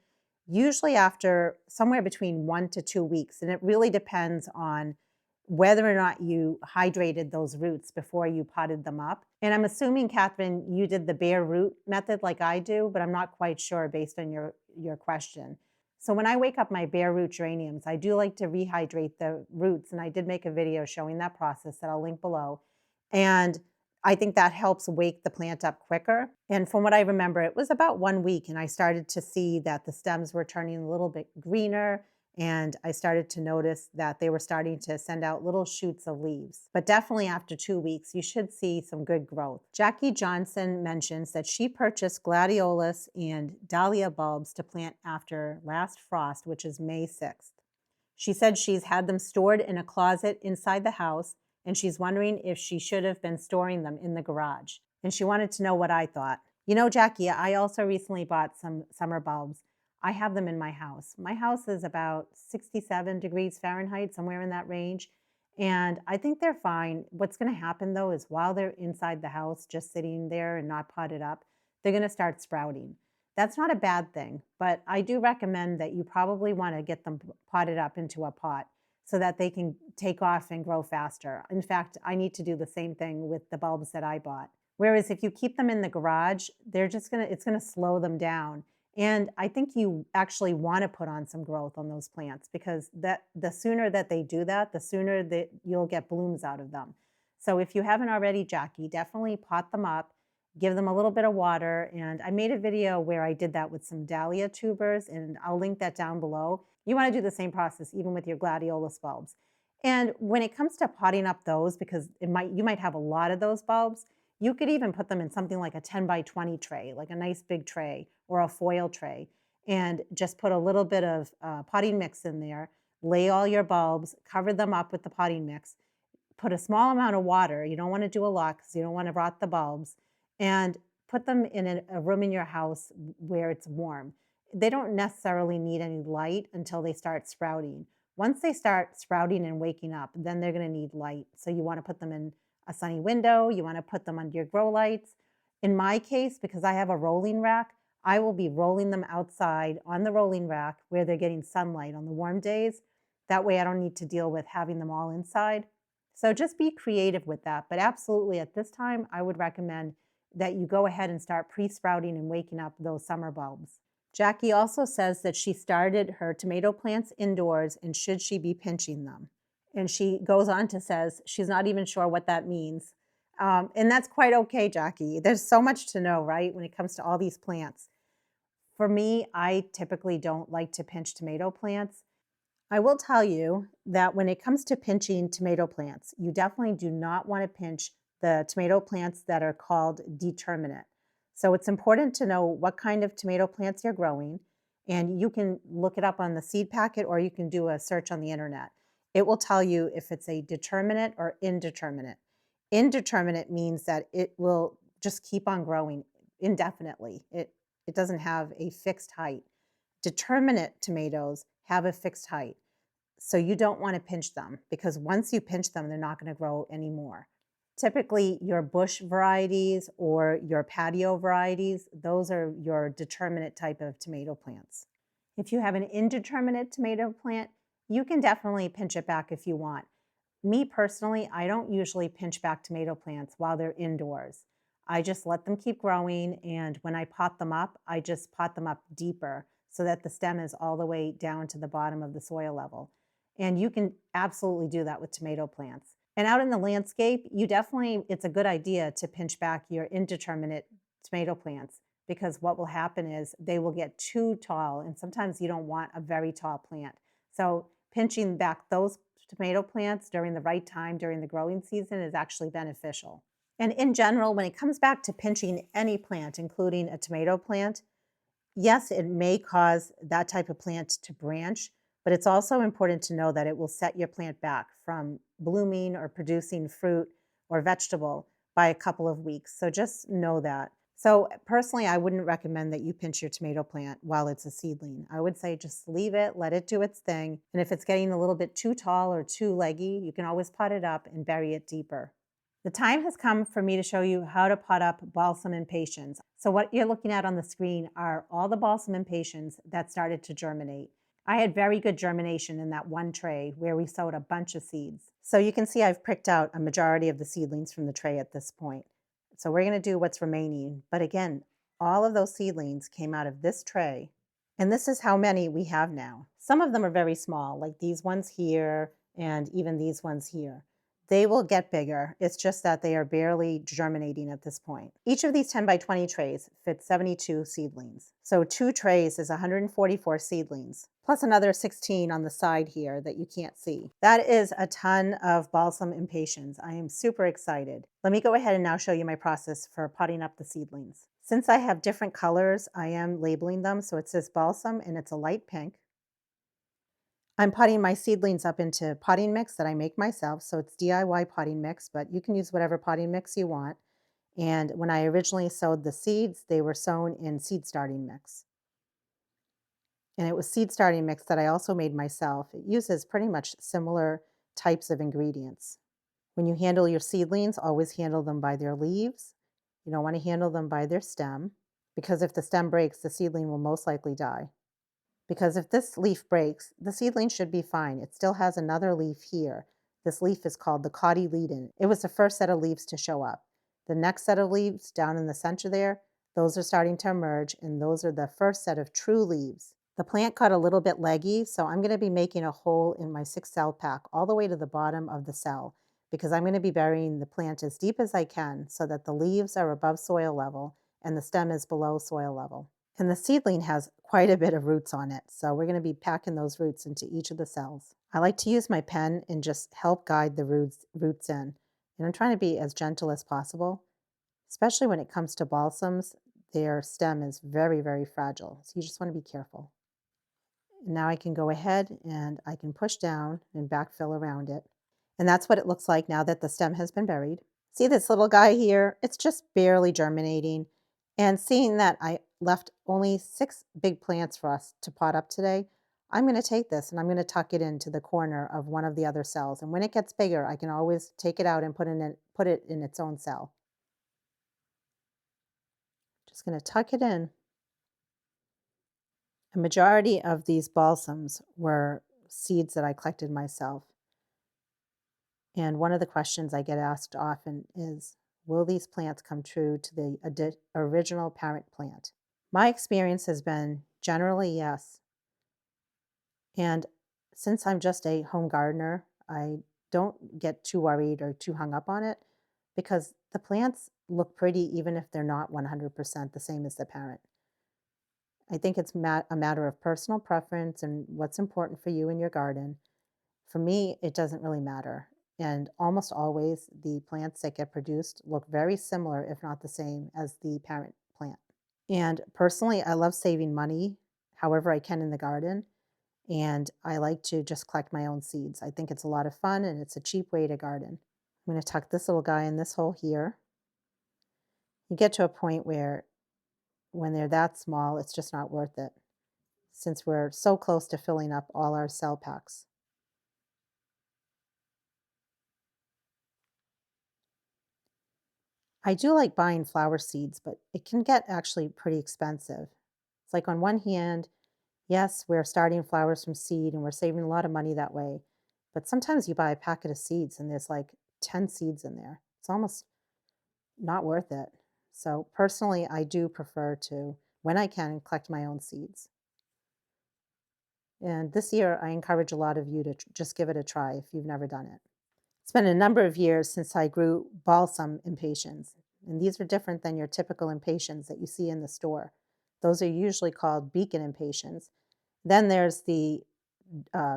usually after somewhere between 1 to 2 weeks. And it really depends on whether or not you hydrated those roots before you potted them up. And I'm assuming, Catherine, you did the bare root method like I do, but I'm not quite sure based on your question. So when I wake up my bare root geraniums, I do like to rehydrate the roots. And I did make a video showing that process that I'll link below. And I think that helps wake the plant up quicker. And from what I remember, it was about 1 week and I started to see that the stems were turning a little bit greener and I started to notice that they were starting to send out little shoots of leaves. But definitely after 2 weeks, you should see some good growth. Jackie Johnson mentions that she purchased gladiolus and dahlia bulbs to plant after last frost, which is May 6th. She said she's had them stored in a closet inside the house, and she's wondering if she should have been storing them in the garage. And she wanted to know what I thought. Jackie, I also recently bought some summer bulbs. I have them in my house. My house is about 67 degrees Fahrenheit, somewhere in that range. And I think they're fine. What's going to happen, though, is while they're inside the house, just sitting there and not potted up, they're going to start sprouting. That's not a bad thing, but I do recommend that you probably want to get them potted up into a pot so that they can take off and grow faster. In fact, I need to do the same thing with the bulbs that I bought. Whereas if you keep them in the garage, it's gonna slow them down. And I think you actually want to put on some growth on those plants because the sooner that they do that, the sooner that you'll get blooms out of them. So if you haven't already, Jackie, definitely pot them up, give them a little bit of water. And I made a video where I did that with some dahlia tubers, and I'll link that down below. You want to do the same process even with your gladiolus bulbs. And when it comes to potting up those, because you might have a lot of those bulbs, you could even put them in something like a 10 by 20 tray, like a nice big tray or a foil tray, and just put a little bit of potting mix in there, lay all your bulbs, cover them up with the potting mix, put a small amount of water. You don't want to do a lot because you don't want to rot the bulbs, and put them in a room in your house where it's warm. They don't necessarily need any light until they start sprouting. Once they start sprouting and waking up, then they're going to need light. So you want to put them in a sunny window. You want to put them under your grow lights. In my case, because I have a rolling rack, I will be rolling them outside on the rolling rack where they're getting sunlight on the warm days. That way I don't need to deal with having them all inside. So just be creative with that. But absolutely at this time, I would recommend that you go ahead and start pre-sprouting and waking up those summer bulbs. Jackie also says that she started her tomato plants indoors and should she be pinching them? And she goes on to says she's not even sure what that means. And that's quite okay, Jackie. There's so much to know, right, when it comes to all these plants. For me, I typically don't like to pinch tomato plants. I will tell you that when it comes to pinching tomato plants, you definitely do not want to pinch the tomato plants that are called determinate. So it's important to know what kind of tomato plants you're growing, and you can look it up on the seed packet or you can do a search on the internet. It will tell you if it's a determinate or indeterminate. Indeterminate means that it will just keep on growing indefinitely. It doesn't have a fixed height. Determinate tomatoes have a fixed height. So you don't want to pinch them because once you pinch them, they're not going to grow anymore. Typically, your bush varieties or your patio varieties, those are your determinate type of tomato plants. If you have an indeterminate tomato plant, you can definitely pinch it back if you want. Me personally, I don't usually pinch back tomato plants while they're indoors. I just let them keep growing, and when I pot them up, I just pot them up deeper so that the stem is all the way down to the bottom of the soil level. And you can absolutely do that with tomato plants. And out in the landscape, it's a good idea to pinch back your indeterminate tomato plants because what will happen is they will get too tall, and sometimes you don't want a very tall plant. So pinching back those tomato plants during the right time during the growing season is actually beneficial. And in general, when it comes back to pinching any plant, including a tomato plant, yes, it may cause that type of plant to branch, but it's also important to know that it will set your plant back from blooming or producing fruit or vegetable by a couple of weeks. So just know that. So personally, I wouldn't recommend that you pinch your tomato plant while it's a seedling. I would say just leave it, let it do its thing. And if it's getting a little bit too tall or too leggy, you can always pot it up and bury it deeper. The time has come for me to show you how to pot up balsam impatiens. So what you're looking at on the screen are all the balsam impatiens that started to germinate. I had very good germination in that one tray where we sowed a bunch of seeds. So you can see I've pricked out a majority of the seedlings from the tray at this point. So we're going to do what's remaining. But again, all of those seedlings came out of this tray. And this is how many we have now. Some of them are very small, like these ones here and even these ones here. They will get bigger. It's just that they are barely germinating at this point. Each of these 10 by 20 trays fits 72 seedlings. So 2 trays is 144 seedlings, plus another 16 on the side here that you can't see. That is a ton of balsam impatiens. I am super excited. Let me go ahead and now show you my process for potting up the seedlings. Since I have different colors, I am labeling them. So it says balsam and it's a light pink. I'm potting my seedlings up into potting mix that I make myself. So it's DIY potting mix, but you can use whatever potting mix you want. And when I originally sowed the seeds, they were sown in seed starting mix. And it was seed starting mix that I also made myself. It uses pretty much similar types of ingredients. When you handle your seedlings, always handle them by their leaves. You don't want to handle them by their stem because if the stem breaks, the seedling will most likely die. because if this leaf breaks, the seedling should be fine. It still has another leaf here. This leaf is called the cotyledon. It was the first set of leaves to show up. The next set of leaves down in the center there, those are starting to emerge, and those are the first set of true leaves. The plant got a little bit leggy, so I'm going to be making a hole in my 6-cell pack all the way to the bottom of the cell, because I'm going to be burying the plant as deep as I can so that the leaves are above soil level and the stem is below soil level. And the seedling has quite a bit of roots on it, so we're going to be packing those roots into each of the cells. I like to use my pen and just help guide the roots in. And I'm trying to be as gentle as possible, especially when it comes to balsams. Their stem is very, very fragile, so you just want to be careful. And now I can go ahead and I can push down and backfill around it. And that's what it looks like now that the stem has been buried. See this little guy here? It's just barely germinating. And seeing that I left only 6 big plants for us to pot up today, I'm going to take this and I'm going to tuck it into the corner of one of the other cells. And when it gets bigger, I can always take it out and put it in its own cell. Just going to tuck it in. A majority of these balsams were seeds that I collected myself. And one of the questions I get asked often is, will these plants come true to the original parent plant? My experience has been generally yes. And since I'm just a home gardener, I don't get too worried or too hung up on it because the plants look pretty even if they're not 100% the same as the parent. I think it's a matter of personal preference and what's important for you in your garden. For me, it doesn't really matter. And almost always, the plants that get produced look very similar, if not the same, as the parent plant. And personally, I love saving money however I can in the garden. And I like to just collect my own seeds. I think it's a lot of fun and it's a cheap way to garden. I'm going to tuck this little guy in this hole here. You get to a point where when they're that small, it's just not worth it since we're so close to filling up all our cell packs. I do like buying flower seeds, but it can get actually pretty expensive. It's like on one hand, yes, we're starting flowers from seed and we're saving a lot of money that way. But sometimes you buy a packet of seeds and there's like 10 seeds in there. It's almost not worth it. So personally, I do prefer to, when I can, collect my own seeds. And this year, I encourage a lot of you to just give it a try if you've never done it. It's been a number of years since I grew balsam impatiens, and these are different than your typical impatiens that you see in the store. Those are usually called beacon impatiens. Then there's the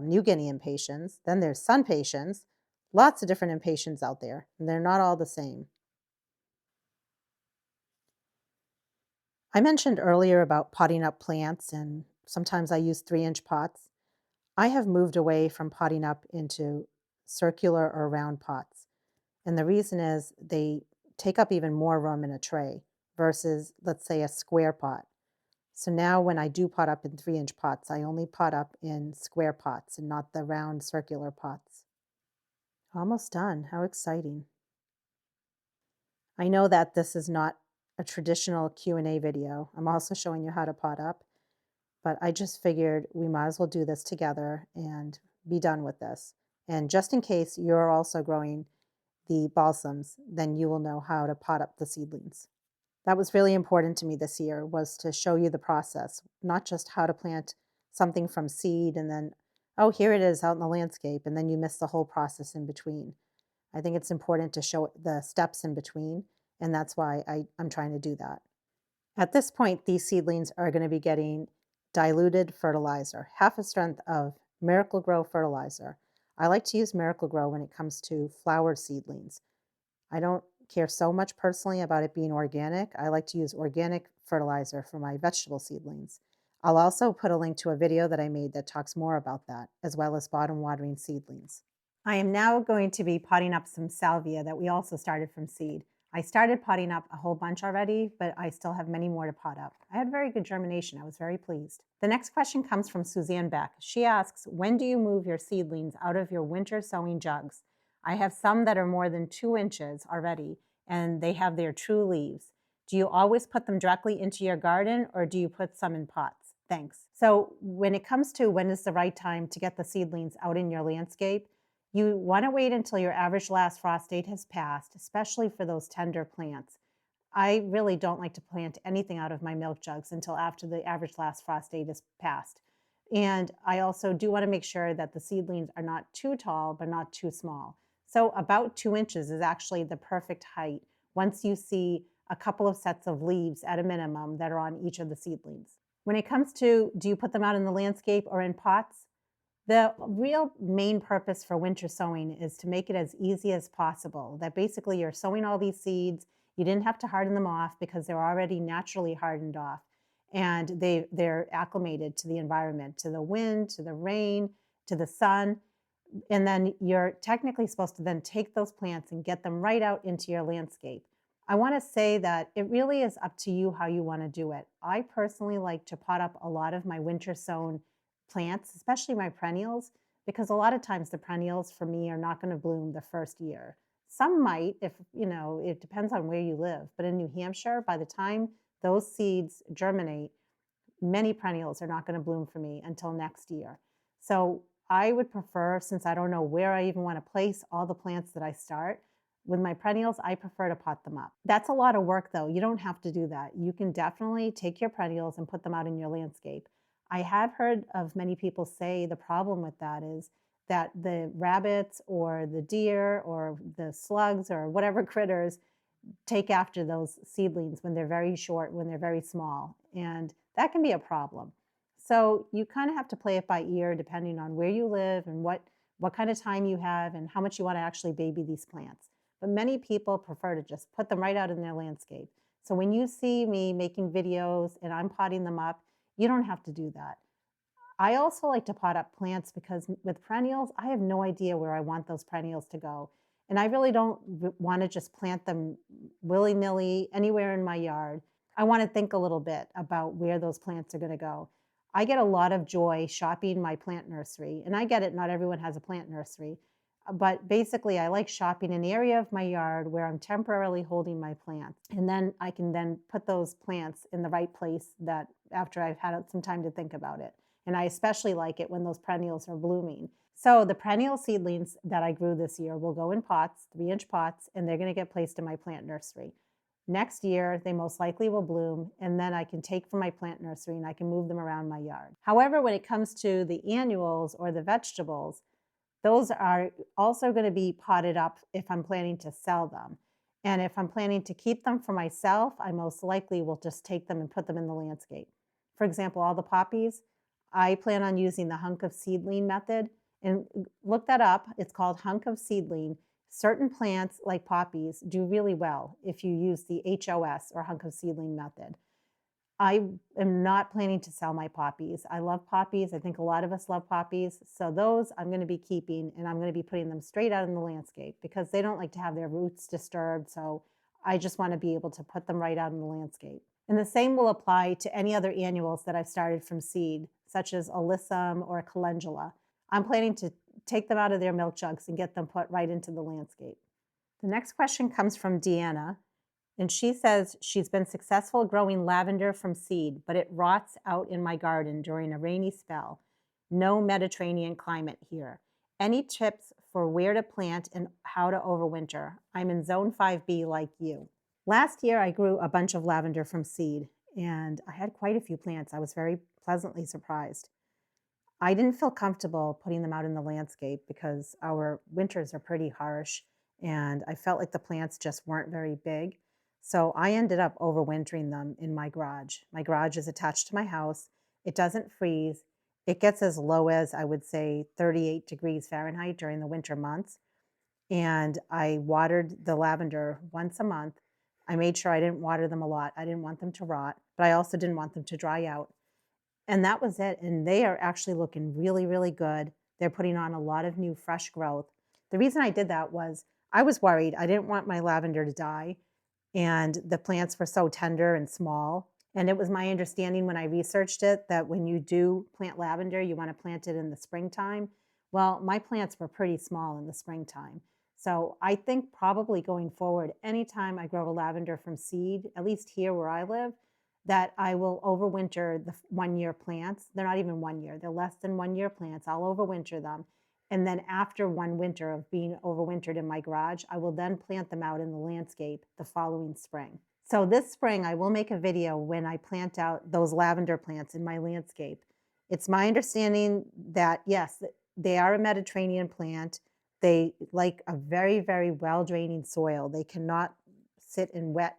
New Guinea impatiens. Then there's sun patiens. Lots of different impatiens out there, and they're not all the same. I mentioned earlier about potting up plants, and sometimes I use 3-inch pots. I have moved away from potting up into circular or round pots. And the reason is they take up even more room in a tray versus, let's say, a square pot. So now when I do pot up in 3-inch pots, I only pot up in square pots and not the round circular pots. Almost done. How exciting. I know that this is not a traditional Q&A video. I'm also showing you how to pot up, but I just figured we might as well do this together and be done with this. And just in case you're also growing the balsams, then you will know how to pot up the seedlings. That was really important to me this year, was to show you the process, not just how to plant something from seed and then, oh, here it is out in the landscape, and then you miss the whole process in between. I think it's important to show the steps in between, and that's why I'm trying to do that. At this point, these seedlings are going to be getting diluted fertilizer, half a strength of Miracle Grow fertilizer. I like to use Miracle Grow when it comes to flower seedlings. I don't care so much personally about it being organic. I like to use organic fertilizer for my vegetable seedlings. I'll also put a link to a video that I made that talks more about that, as well as bottom watering seedlings. I am now going to be potting up some salvia that we also started from seed. I started potting up a whole bunch already, but I still have many more to pot up. I had very good germination. I was very pleased. The next question comes from Suzanne Beck. She asks, when do you move your seedlings out of your winter sowing jugs? I have some that are more than 2 inches already, and they have their true leaves. Do you always put them directly into your garden, or do you put some in pots? Thanks. So, when it comes to when is the right time to get the seedlings out in your landscape, you want to wait until your average last frost date has passed, especially for those tender plants. I really don't like to plant anything out of my milk jugs until after the average last frost date is passed. And I also do want to make sure that the seedlings are not too tall, but not too small. So, about 2 inches is actually the perfect height once you see a couple of sets of leaves at a minimum that are on each of the seedlings. When it comes to do you put them out in the landscape or in pots? The real main purpose for winter sowing is to make it as easy as possible. That basically you're sowing all these seeds. You didn't have to harden them off because they're already naturally hardened off. And they're acclimated to the environment, to the wind, to the rain, to the sun. And then you're technically supposed to then take those plants and get them right out into your landscape. I want to say that it really is up to you how you want to do it. I personally like to pot up a lot of my winter sown plants, especially my perennials, because a lot of times the perennials for me are not going to bloom the first year. Some might, if it depends on where you live. But in New Hampshire, by the time those seeds germinate, many perennials are not going to bloom for me until next year. So I would prefer, since I don't know where I even want to place all the plants that I start, with my perennials, I prefer to pot them up. That's a lot of work though. You don't have to do that. You can definitely take your perennials and put them out in your landscape. I have heard of many people say the problem with that is that the rabbits or the deer or the slugs or whatever critters take after those seedlings when they're very short, when they're very small. And that can be a problem. So you kind of have to play it by ear depending on where you live and what kind of time you have and how much you want to actually baby these plants. But many people prefer to just put them right out in their landscape. So when you see me making videos and I'm potting them up, you don't have to do that. I also like to pot up plants because with perennials, I have no idea where I want those perennials to go. And I really don't want to just plant them willy nilly anywhere in my yard. I want to think a little bit about where those plants are going to go. I get a lot of joy shopping my plant nursery. And I get it, not everyone has a plant nursery. But basically, I like shopping an area of my yard where I'm temporarily holding my plants. And then I can then put those plants in the right place that after I've had some time to think about it. And I especially like it when those perennials are blooming. So the perennial seedlings that I grew this year will go in pots, 3-inch pots, and they're going to get placed in my plant nursery. Next year, they most likely will bloom, and then I can take from my plant nursery and I can move them around my yard. However, when it comes to the annuals or the vegetables, those are also going to be potted up if I'm planning to sell them. And if I'm planning to keep them for myself, I most likely will just take them and put them in the landscape. For example, all the poppies, I plan on using the hunk of seedling method. And look that up. It's called hunk of seedling. Certain plants, like poppies, do really well if you use the HOS or hunk of seedling method. I am not planning to sell my poppies. I love poppies. I think a lot of us love poppies. So those I'm going to be keeping, and I'm going to be putting them straight out in the landscape because they don't like to have their roots disturbed. So I just want to be able to put them right out in the landscape. And the same will apply to any other annuals that I've started from seed, such as alyssum or calendula. I'm planning to take them out of their milk jugs and get them put right into the landscape. The next question comes from Deanna, and she says she's been successful growing lavender from seed, but it rots out in my garden during a rainy spell. No Mediterranean climate here. Any tips for where to plant and how to overwinter? I'm in zone 5B like you. Last year, I grew a bunch of lavender from seed, and I had quite a few plants. I was very pleasantly surprised. I didn't feel comfortable putting them out in the landscape because our winters are pretty harsh, and I felt like the plants just weren't very big. So I ended up overwintering them in my garage. My garage is attached to my house. It doesn't freeze. It gets as low as, I would say, 38 degrees Fahrenheit during the winter months. And I watered the lavender once a month. I made sure I didn't water them a lot. I didn't want them to rot, but I also didn't want them to dry out. And that was it. And they are actually looking really, really good. They're putting on a lot of new fresh growth. The reason I did that was I was worried. I didn't want my lavender to die. And the plants were so tender and small. And it was my understanding when I researched it that when you do plant lavender, you want to plant it in the springtime. Well, my plants were pretty small in the springtime. So I think probably going forward, anytime I grow a lavender from seed, at least here where I live, that I will overwinter the 1 year plants. They're not even 1 year, they're less than 1 year plants. I'll overwinter them. And then after one winter of being overwintered in my garage, I will then plant them out in the landscape the following spring. So this spring, I will make a video when I plant out those lavender plants in my landscape. It's my understanding that, yes, they are a Mediterranean plant. They like a very, very well-draining soil. They cannot sit in wet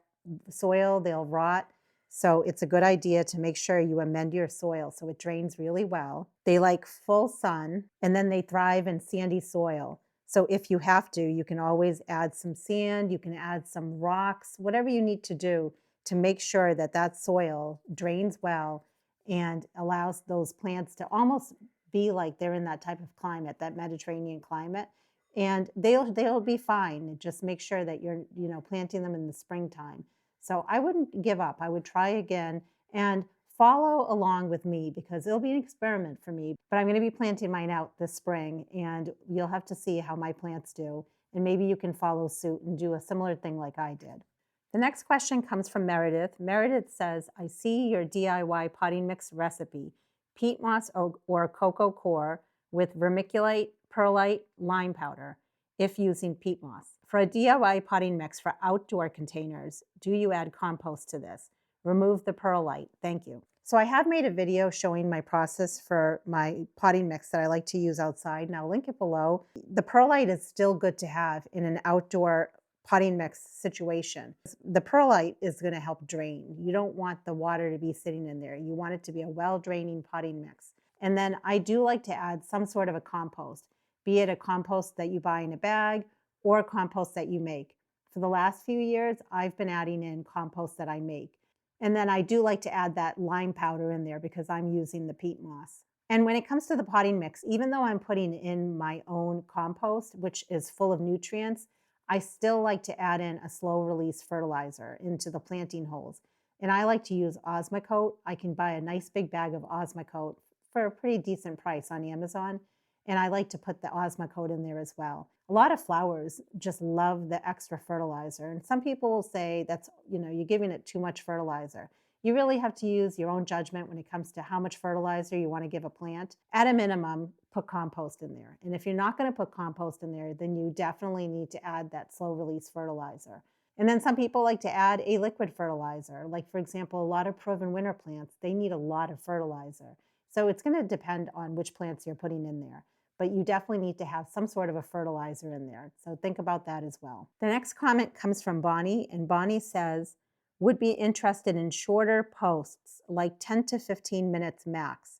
soil, they'll rot. So it's a good idea to make sure you amend your soil so it drains really well. They like full sun, and then they thrive in sandy soil. So if you have to, you can always add some sand, you can add some rocks, whatever you need to do to make sure that that soil drains well and allows those plants to almost be like they're in that type of climate, that Mediterranean climate. And they'll be fine. Just make sure that you're, planting them in the springtime. So I wouldn't give up. I would try again and follow along with me because it'll be an experiment for me. But I'm going to be planting mine out this spring, and you'll have to see how my plants do. And maybe you can follow suit and do a similar thing like I did. The next question comes from Meredith. Meredith says, I see your DIY potting mix recipe, peat moss or cocoa coir with vermiculite, perlite, lime powder, if using peat moss. For a DIY potting mix for outdoor containers, do you add compost to this? Remove the perlite. Thank you. So I have made a video showing my process for my potting mix that I like to use outside, and I'll link it below. The perlite is still good to have in an outdoor potting mix situation. The perlite is going to help drain. You don't want the water to be sitting in there. You want it to be a well-draining potting mix. And then I do like to add some sort of a compost, be it a compost that you buy in a bag or a compost that you make. For the last few years, I've been adding in compost that I make. And then I do like to add that lime powder in there because I'm using the peat moss. And when it comes to the potting mix, even though I'm putting in my own compost, which is full of nutrients, I still like to add in a slow release fertilizer into the planting holes. And I like to use Osmocote. I can buy a nice big bag of Osmocote for a pretty decent price on Amazon. And I like to put the Osmocote in there as well. A lot of flowers just love the extra fertilizer. And some people will say that's, you're giving it too much fertilizer. You really have to use your own judgment when it comes to how much fertilizer you want to give a plant. At a minimum, put compost in there. And if you're not going to put compost in there, then you definitely need to add that slow release fertilizer. And then some people like to add a liquid fertilizer. Like, for example, a lot of proven winter plants, they need a lot of fertilizer. So it's going to depend on which plants you're putting in there. But you definitely need to have some sort of a fertilizer in there. So think about that as well. The next comment comes from Bonnie, and Bonnie says, would be interested in shorter posts, like 10 to 15 minutes max.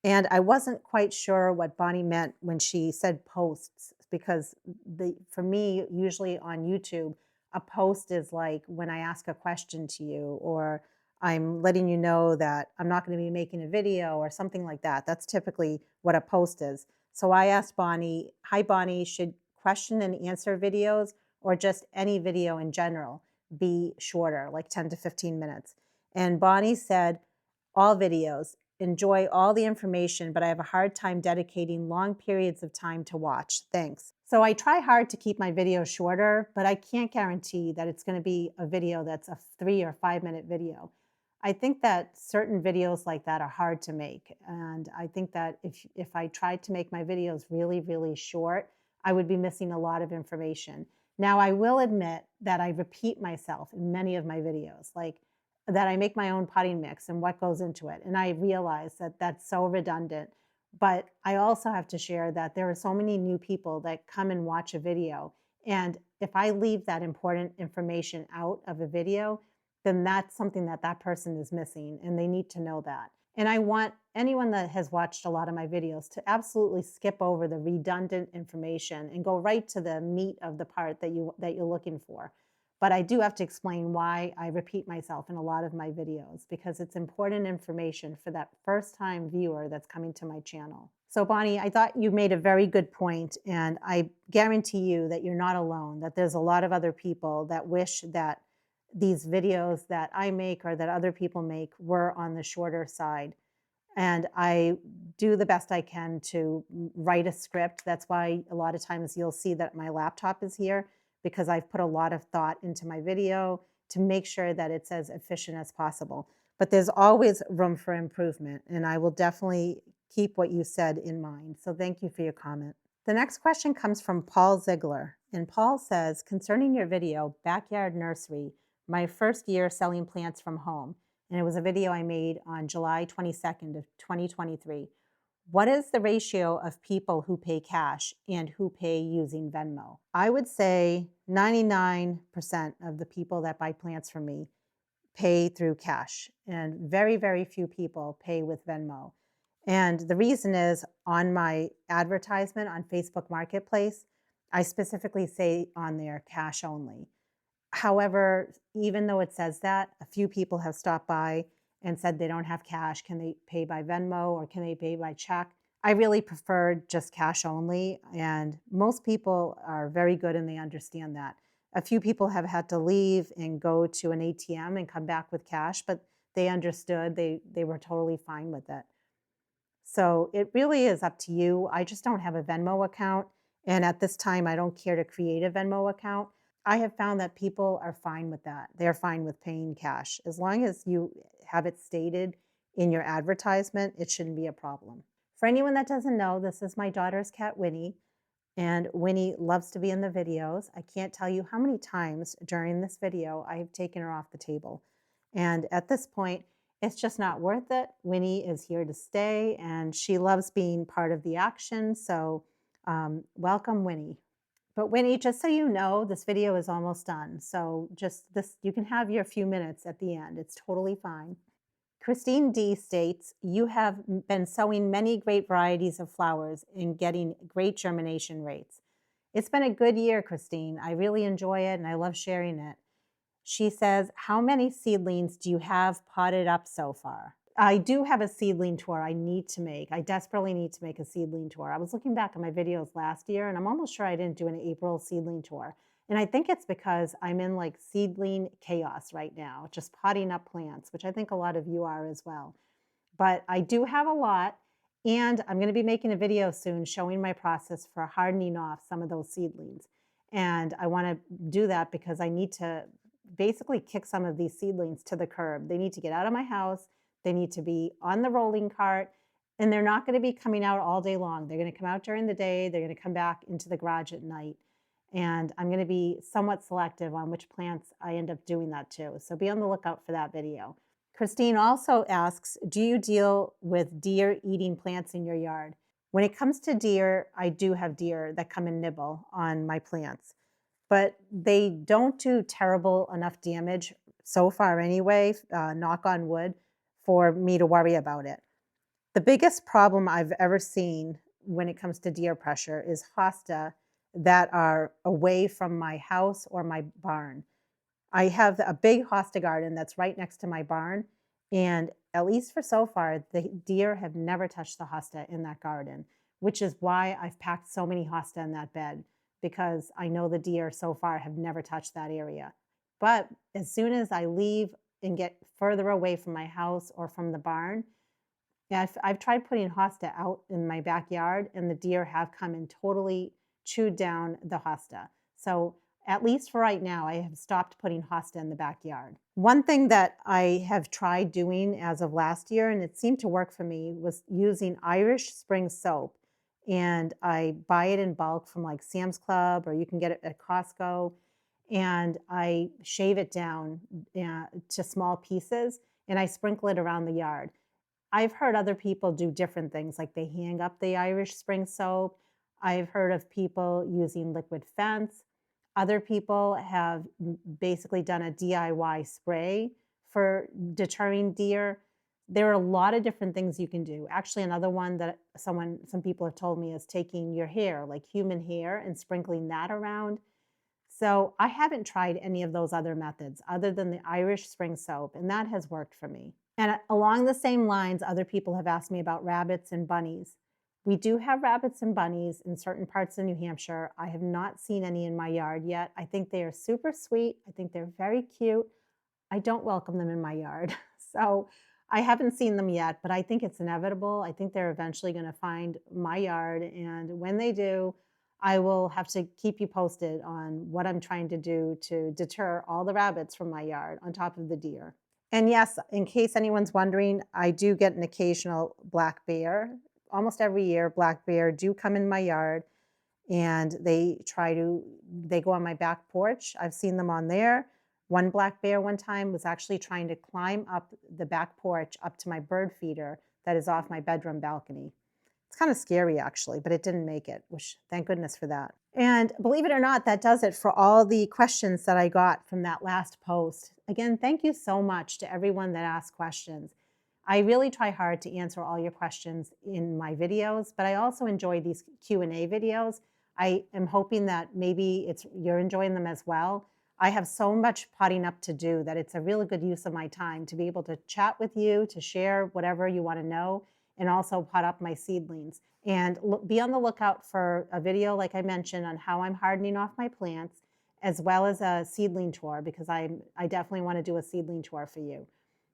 And I wasn't quite sure what Bonnie meant when she said posts, because for me, usually on YouTube, a post is like when I ask a question to you, or I'm letting you know that I'm not going to be making a video or something like that. That's typically what a post is. So I asked Bonnie, hi Bonnie, should question and answer videos or just any video in general be shorter, like 10 to 15 minutes? And Bonnie said, all videos. Enjoy all the information, but I have a hard time dedicating long periods of time to watch. Thanks. So I try hard to keep my videos shorter, but I can't guarantee that it's going to be a video that's a 3 or 5 minute video. I think that certain videos like that are hard to make. And I think that if I tried to make my videos really, really short, I would be missing a lot of information. Now, I will admit that I repeat myself in many of my videos, like that I make my own potting mix and what goes into it. And I realize that that's so redundant. But I also have to share that there are so many new people that come and watch a video. And if I leave that important information out of a video, then that's something that that person is missing, and they need to know that. And I want anyone that has watched a lot of my videos to absolutely skip over the redundant information and go right to the meat of the part that you're looking for. But I do have to explain why I repeat myself in a lot of my videos, because it's important information for that first-time viewer that's coming to my channel. So Bonnie, I thought you made a very good point, and I guarantee you that you're not alone, that there's a lot of other people that wish that these videos that I make or that other people make were on the shorter side. And I do the best I can to write a script. That's why a lot of times you'll see that my laptop is here, because I've put a lot of thought into my video to make sure that it's as efficient as possible. but there's always room for improvement, and I will definitely keep what you said in mind. So thank you for your comment. The next question comes from Paul Ziegler, and Paul says, concerning your video, Backyard Nursery, my first year selling plants from home, and it was a video I made on July 22nd of 2023. What is the ratio of people who pay cash and who pay using Venmo? I would say 99% of the people that buy plants from me pay through cash, and very, very few people pay with Venmo. And the reason is on my advertisement on Facebook Marketplace, I specifically say on there cash only. However, even though it says that, a few people have stopped by and said they don't have cash. Can they pay by Venmo or can they pay by check? I really prefer just cash only, and most people are very good and they understand that. A few people have had to leave and go to an ATM and come back with cash, but they understood. They were totally fine with it. So it really is up to you. I just don't have a Venmo account, and at this time, I don't care to create a Venmo account. I have found that people are fine with that. They're fine with paying cash. As long as you have it stated in your advertisement, it shouldn't be a problem. For anyone that doesn't know, this is my daughter's cat, Winnie, and Winnie loves to be in the videos. I can't tell you how many times during this video I have taken her off the table. And at this point, it's just not worth it. Winnie is here to stay, and she loves being part of the action. So welcome, Winnie. But Winnie, just so you know, this video is almost done. So just this, you can have your few minutes at the end. It's totally fine. Christine D states, you have been sowing many great varieties of flowers and getting great germination rates. It's been a good year, Christine. I really enjoy it and I love sharing it. She says, how many seedlings do you have potted up so far? I do have a seedling tour I need to make. I desperately need to make a seedling tour. I was looking back at my videos last year and I'm almost sure I didn't do an April seedling tour. And I think it's because I'm in like seedling chaos right now, just potting up plants, which I think a lot of you are as well. But I do have a lot, and I'm going to be making a video soon showing my process for hardening off some of those seedlings. And I want to do that because I need to basically kick some of these seedlings to the curb. They need to get out of my house. They need to be on the rolling cart, and they're not going to be coming out all day long. They're going to come out during the day. They're going to come back into the garage at night. And I'm going to be somewhat selective on which plants I end up doing that to. So be on the lookout for that video. Christine also asks, do you deal with deer eating plants in your yard? When it comes to deer, I do have deer that come and nibble on my plants, but they don't do terrible enough damage so far anyway, knock on wood, for me to worry about it. The biggest problem I've ever seen when it comes to deer pressure is hosta that are away from my house or my barn. I have a big hosta garden that's right next to my barn, and at least for so far, the deer have never touched the hosta in that garden, which is why I've packed so many hosta in that bed, because I know the deer so far have never touched that area. But as soon as I leave and get further away from my house or from the barn, yeah, I've tried putting hosta out in my backyard, and the deer have come and totally chewed down the hosta. So at least for right now, I have stopped putting hosta in the backyard. One thing that I have tried doing as of last year, and it seemed to work for me, was using Irish Spring soap. And I buy it in bulk from like Sam's Club, or you can get it at Costco. And I shave it down to small pieces, and I sprinkle it around the yard. I've heard other people do different things, like they hang up the Irish Spring soap. I've heard of people using liquid fence. Other people have basically done a DIY spray for deterring deer. There are a lot of different things you can do. Actually, another one that some people have told me is taking your hair, like human hair, and sprinkling that around. So I haven't tried any of those other methods other than the Irish Spring soap, and that has worked for me. And along the same lines, other people have asked me about rabbits and bunnies. We do have rabbits and bunnies in certain parts of New Hampshire. I have not seen any in my yard yet. I think they are super sweet. I think they're very cute. I don't welcome them in my yard. So I haven't seen them yet, but I think it's inevitable. I think they're eventually going to find my yard. And when they do, I will have to keep you posted on what I'm trying to do to deter all the rabbits from my yard on top of the deer. And yes, in case anyone's wondering, I do get an occasional black bear. Almost every year, black bear do come in my yard and they go on my back porch. I've seen them on there. One black bear one time was actually trying to climb up the back porch up to my bird feeder that is off my bedroom balcony. It's kind of scary actually, but it didn't make it, which thank goodness for that. And believe it or not, that does it for all the questions that I got from that last post. Again, thank you so much to everyone that asked questions. I really try hard to answer all your questions in my videos, but I also enjoy these Q&A videos. I am hoping that maybe you're enjoying them as well. I have so much potting up to do that it's a really good use of my time to be able to chat with you, to share whatever you want to know, and also pot up my seedlings. And be on the lookout for a video, like I mentioned, on how I'm hardening off my plants, as well as a seedling tour, because I definitely want to do a seedling tour for you.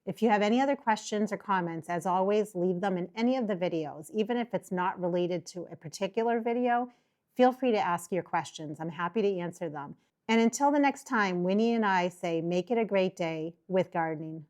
If you have any other questions or comments, as always, leave them in any of the videos. Even if it's not related to a particular video, feel free to ask your questions. I'm happy to answer them. And until the next time, Winnie and I say, make it a great day with gardening.